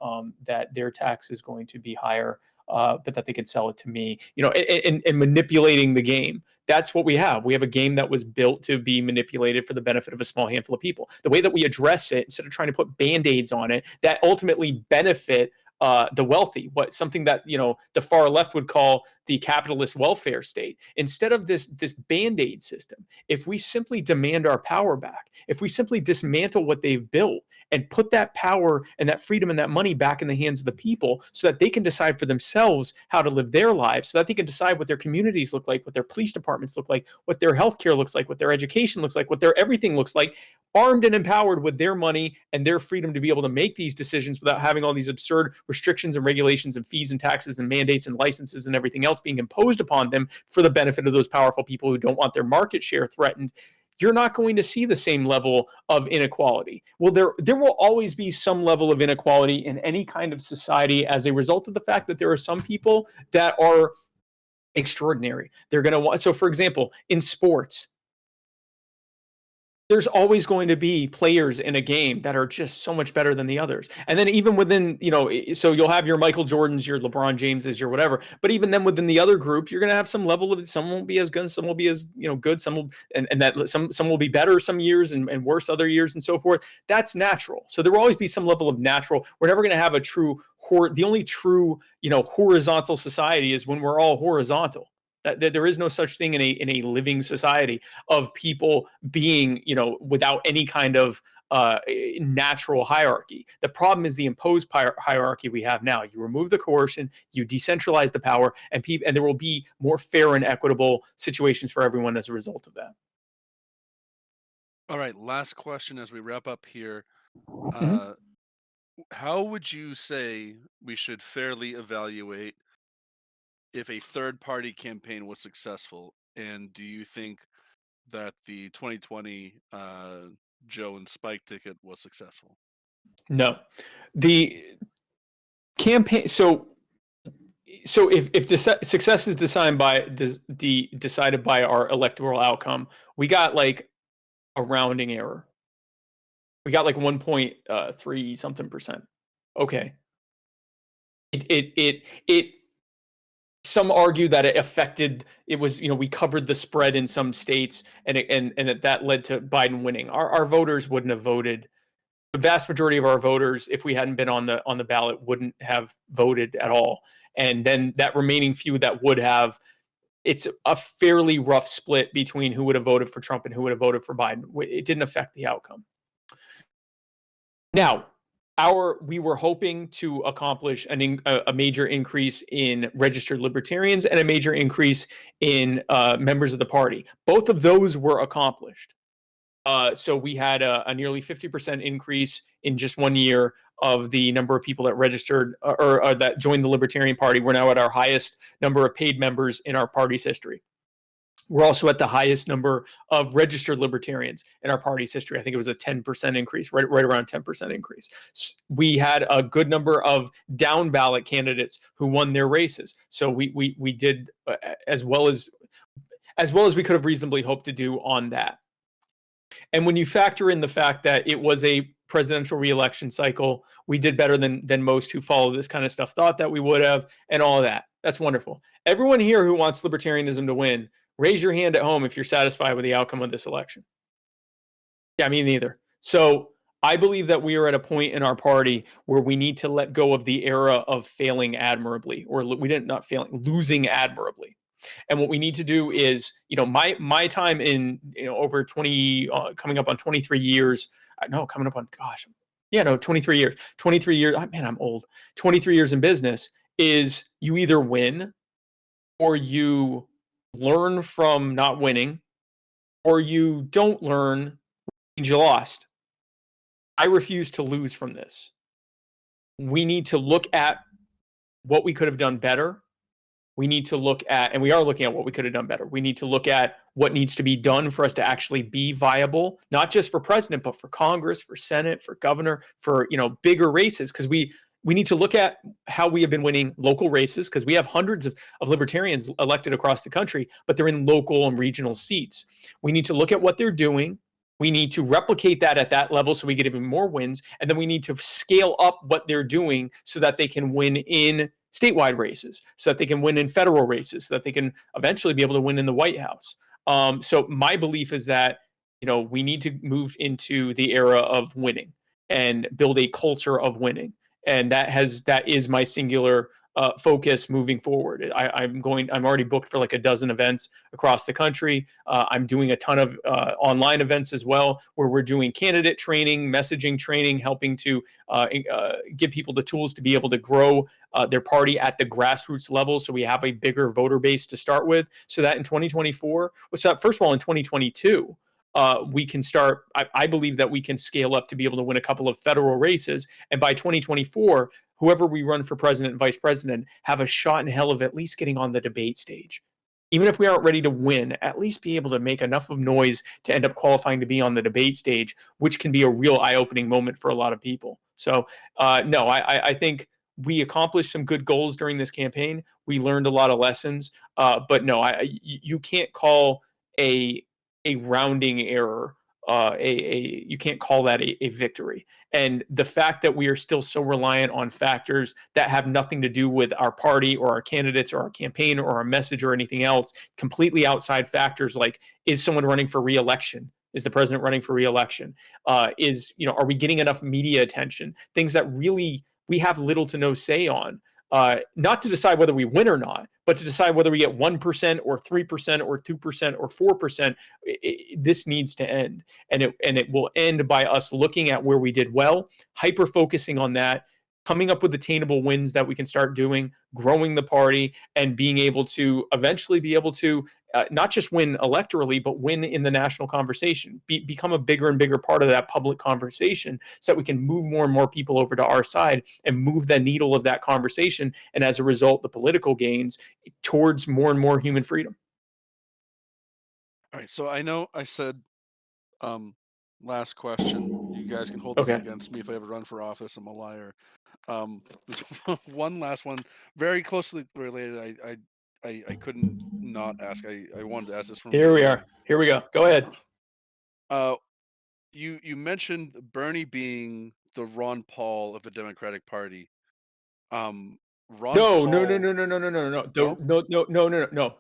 that their tax is going to be higher, but that they could sell it to me." And manipulating the game. That's what we have. We have a game that was built to be manipulated for the benefit of a small handful of people. The way that we address it, instead of trying to put band-aids on it that ultimately benefit the wealthy, something that the far left would call the capitalist welfare state. Instead of this band-aid system, if we simply demand our power back, if we simply dismantle what they've built and put that power and that freedom and that money back in the hands of the people so that they can decide for themselves how to live their lives, so that they can decide what their communities look like, what their police departments look like, what their healthcare looks like, what their education looks like, what their everything looks like, armed and empowered with their money and their freedom to be able to make these decisions without having all these absurd restrictions and regulations and fees and taxes and mandates and licenses and everything else being imposed upon them for the benefit of those powerful people who don't want their market share threatened. You're not going to see the same level of inequality. Well, there will always be some level of inequality in any kind of society as a result of the fact that there are some people that are extraordinary. They're going to want, so for example, in sports, there's always going to be players in a game that are just so much better than the others. And then even within, so you'll have your Michael Jordans, your LeBron Jameses, your whatever, but even then within the other group, you're going to have some level of, some won't be as good, some will be as, good, some will, and that some will be better some years and worse other years and so forth. That's natural. So there will always be some level of natural. We're never going to have a true, the only true, horizontal society is when we're all horizontal. That there is no such thing in a living society of people being, without any kind of natural hierarchy. The problem is the imposed hierarchy we have now. You remove the coercion, you decentralize the power, and there will be more fair and equitable situations for everyone as a result of that. All right, last question as we wrap up here. Mm-hmm. How would you say we should fairly evaluate if a third party campaign was successful? And do you think that the 2020 Joe and Spike ticket was successful? No, the campaign. So if success is decided by our electoral outcome, we got like a rounding error. We got like 1.3 something percent. Okay. It some argue that it was, we covered the spread in some states and that led to Biden winning. Our voters wouldn't have voted. The vast majority of our voters, if we hadn't been on the ballot, wouldn't have voted at all. And then that remaining few that would have, it's a fairly rough split between who would have voted for Trump and who would have voted for Biden. It didn't affect the outcome. Now, we were hoping to accomplish a major increase in registered libertarians and a major increase in members of the party. Both of those were accomplished. So we had a nearly 50% increase in just 1 year of the number of people that registered or that joined the Libertarian Party. We're now at our highest number of paid members in our party's history. We're also at the highest number of registered libertarians in our party's history. I think it was a 10% increase, right around 10% increase. We had a good number of down ballot candidates who won their races. So we did as well as we could have reasonably hoped to do on that. And when you factor in the fact that it was a presidential reelection cycle, we did better than most who follow this kind of stuff thought that we would have, and all of that. That's wonderful. Everyone here who wants libertarianism to win, raise your hand at home if you're satisfied with the outcome of this election. Yeah, me neither. So I believe that we are at a point in our party where we need to let go of the era of failing admirably, or losing admirably. And what we need to do is, my time in, over 20, coming up on 23 years, no, coming up on, gosh, yeah, no, 23 years, 23 years, man, I'm old, 23 years in business is you either win or you learn from not winning, or you don't learn, means you lost. I refuse to lose from this. We need to look at what we could have done better. We need to look at, and we are looking at what we could have done better. We need to look at what needs to be done for us to actually be viable, not just for president, but for Congress, for Senate, for governor, for, bigger races. Because we need to look at how we have been winning local races, because we have hundreds of libertarians elected across the country, but they're in local and regional seats. We need to look at what they're doing. We need to replicate that at that level so we get even more wins. And then we need to scale up what they're doing so that they can win in statewide races, so that they can win in federal races, so that they can eventually be able to win in the White House. So my belief is that, we need to move into the era of winning and build a culture of winning. And that is my singular focus moving forward. I'm already booked for like a dozen events across the country. I'm doing a ton of online events as well, where we're doing candidate training, messaging training, helping to give people the tools to be able to grow their party at the grassroots level, so we have a bigger voter base to start with, so that in 2024, first of all, in 2022, we can start. I believe that we can scale up to be able to win a couple of federal races, and by 2024, whoever we run for president and vice president have a shot in hell of at least getting on the debate stage. Even if we aren't ready to win, at least be able to make enough of noise to end up qualifying to be on the debate stage, which can be a real eye-opening moment for a lot of people. So, no, I think we accomplished some good goals during this campaign. We learned a lot of lessons, but no, you can't call a rounding error you can't call that a victory. And the fact that we are still so reliant on factors that have nothing to do with our party or our candidates or our campaign or our message or anything else, completely outside factors like, is someone running for re-election? Is the president running for re-election? Are we getting enough media attention? Things that really we have little to no say on. Not to decide whether we win or not, but to decide whether we get 1% or 3% or 2% or 4%. This needs to end. And it will end by us looking at where we did well, hyper-focusing on that, coming up with attainable wins that we can start doing, growing the party, and being able to eventually be able to not just win electorally, but win in the national conversation, become a bigger and bigger part of that public conversation, so that we can move more and more people over to our side and move the needle of that conversation. And as a result, the political gains towards more and more human freedom. All right. So I know I said, last question. You guys can hold this Okay. against me if I ever run for office. I'm a liar. This one last one, very closely related. I couldn't not ask. I wanted to ask this from the Here we beginning. are. Here we go. Go ahead. You mentioned Bernie being the Ron Paul of the Democratic Party. Ron No. Paul. No.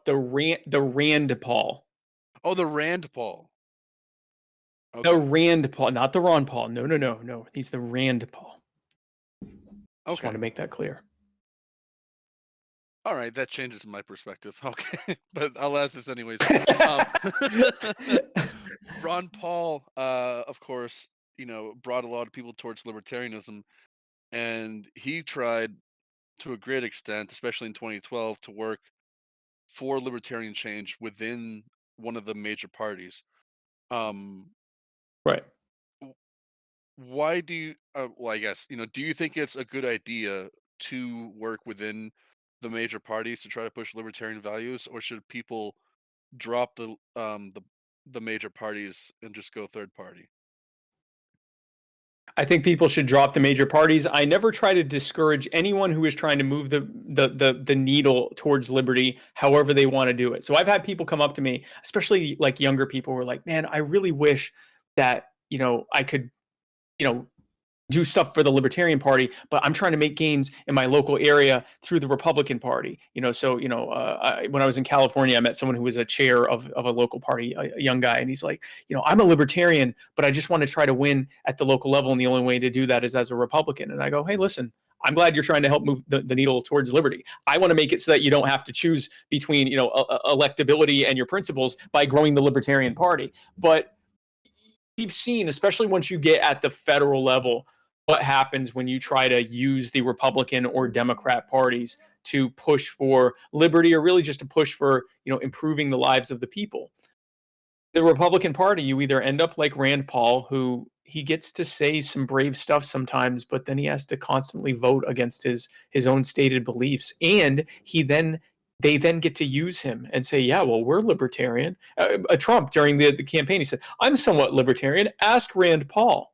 The Rand Paul. Oh, the Rand Paul. The Okay. Rand Paul, not the Ron Paul. No. He's the Rand Paul. Just want Okay. to make that clear. All right, that changes my perspective. Okay, but I'll ask this anyways. Ron Paul, of course, brought a lot of people towards libertarianism, and he tried to a great extent, especially in 2012, to work for libertarian change within one of the major parties. Um, Right. why do you? Well, I guess Do you think it's a good idea to work within the major parties to try to push libertarian values, or should people drop the major parties and just go third party? I think people should drop the major parties. I never try to discourage anyone who is trying to move the needle towards liberty, however they want to do it. So I've had people come up to me, especially like younger people, who are like, "Man, I really wish that I could, do stuff for the Libertarian Party, but I'm trying to make gains in my local area through the Republican Party." So when I was in California, I met someone who was a chair of a local party, a young guy, and he's like, "I'm a libertarian, but I just want to try to win at the local level, and the only way to do that is as a Republican." And I go, "Hey, listen, I'm glad you're trying to help move the needle towards liberty. I want to make it so that you don't have to choose between, electability and your principles by growing the Libertarian Party. But we've seen, especially once you get at the federal level, what happens when you try to use the Republican or Democrat parties to push for liberty, or really just to push for, improving the lives of the people. The Republican Party, you either end up like Rand Paul, who he gets to say some brave stuff sometimes, but then he has to constantly vote against his own stated beliefs, and they then get to use him and say, yeah, well, we're libertarian. Trump, during the campaign, he said, I'm somewhat libertarian. Ask Rand Paul.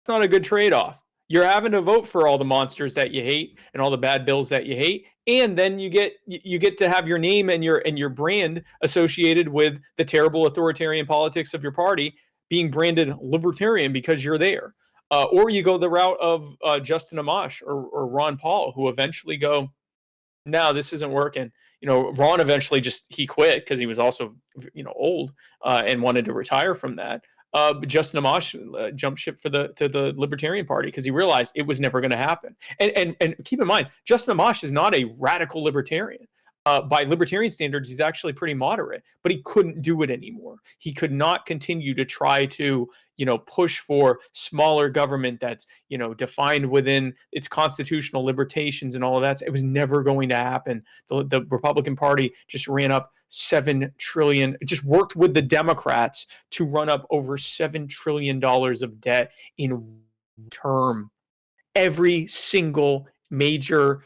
It's not a good trade-off. You're having to vote for all the monsters that you hate and all the bad bills that you hate, and then you get to have your name and your brand associated with the terrible authoritarian politics of your party, being branded libertarian because you're there. Or you go the route of Justin Amash or Ron Paul, who eventually go, no, this isn't working. Ron eventually he quit because he was also, old and wanted to retire from that. But Justin Amash jumped ship to the Libertarian Party because he realized it was never going to happen. And keep in mind, Justin Amash is not a radical libertarian. By libertarian standards, he's actually pretty moderate, but he couldn't do it anymore. He could not continue to try to, push for smaller government that's, defined within its constitutional limitations and all of that. It was never going to happen. The Republican Party just ran up $7 trillion, just worked with the Democrats to run up over $7 trillion of debt in term. Every single major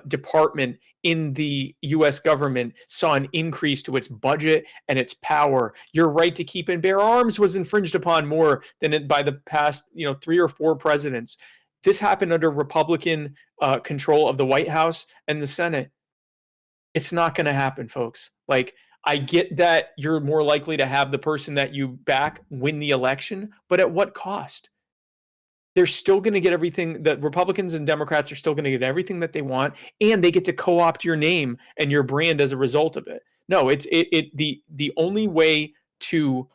department in the U.S. government saw an increase to its budget and its power. Your right to keep and bear arms was infringed upon more than by the past, 3 or 4 presidents. This happened under Republican control of the White House and the Senate. It's not going to happen, folks. Like, I get that you're more likely to have the person that you back win the election, but at what cost? They're still going to get everything. The Republicans and Democrats are still going to get everything that they want, and they get to co-opt your name and your brand as a result of it. No, the only way to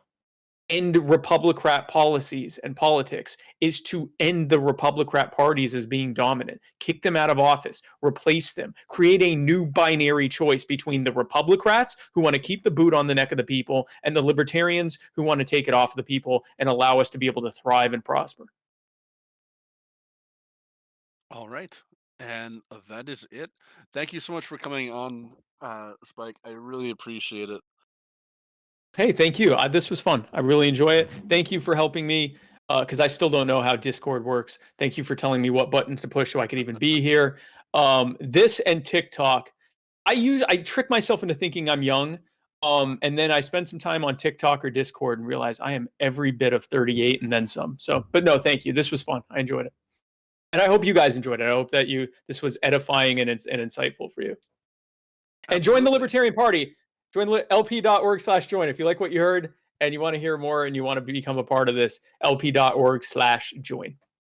end Republicrat policies and politics is to end the Republicrat parties as being dominant, kick them out of office, replace them, create a new binary choice between the Republicrats who want to keep the boot on the neck of the people and the Libertarians who want to take it off of the people and allow us to be able to thrive and prosper. All right. And that is it. Thank you so much for coming on, Spike. I really appreciate it. Hey, thank you. This was fun. I really enjoy it. Thank you for helping me because I still don't know how Discord works. Thank you for telling me what buttons to push so I could even be here. This and TikTok, I trick myself into thinking I'm young. And then I spend some time on TikTok or Discord and realize I am every bit of 38 and then some. So, but no, thank you. This was fun. I enjoyed it. And I hope you guys enjoyed it. I hope that this was edifying and insightful for you. And join the Libertarian Party. Join lp.org/join. If you like what you heard and you want to hear more and you want to become a part of this, lp.org/join.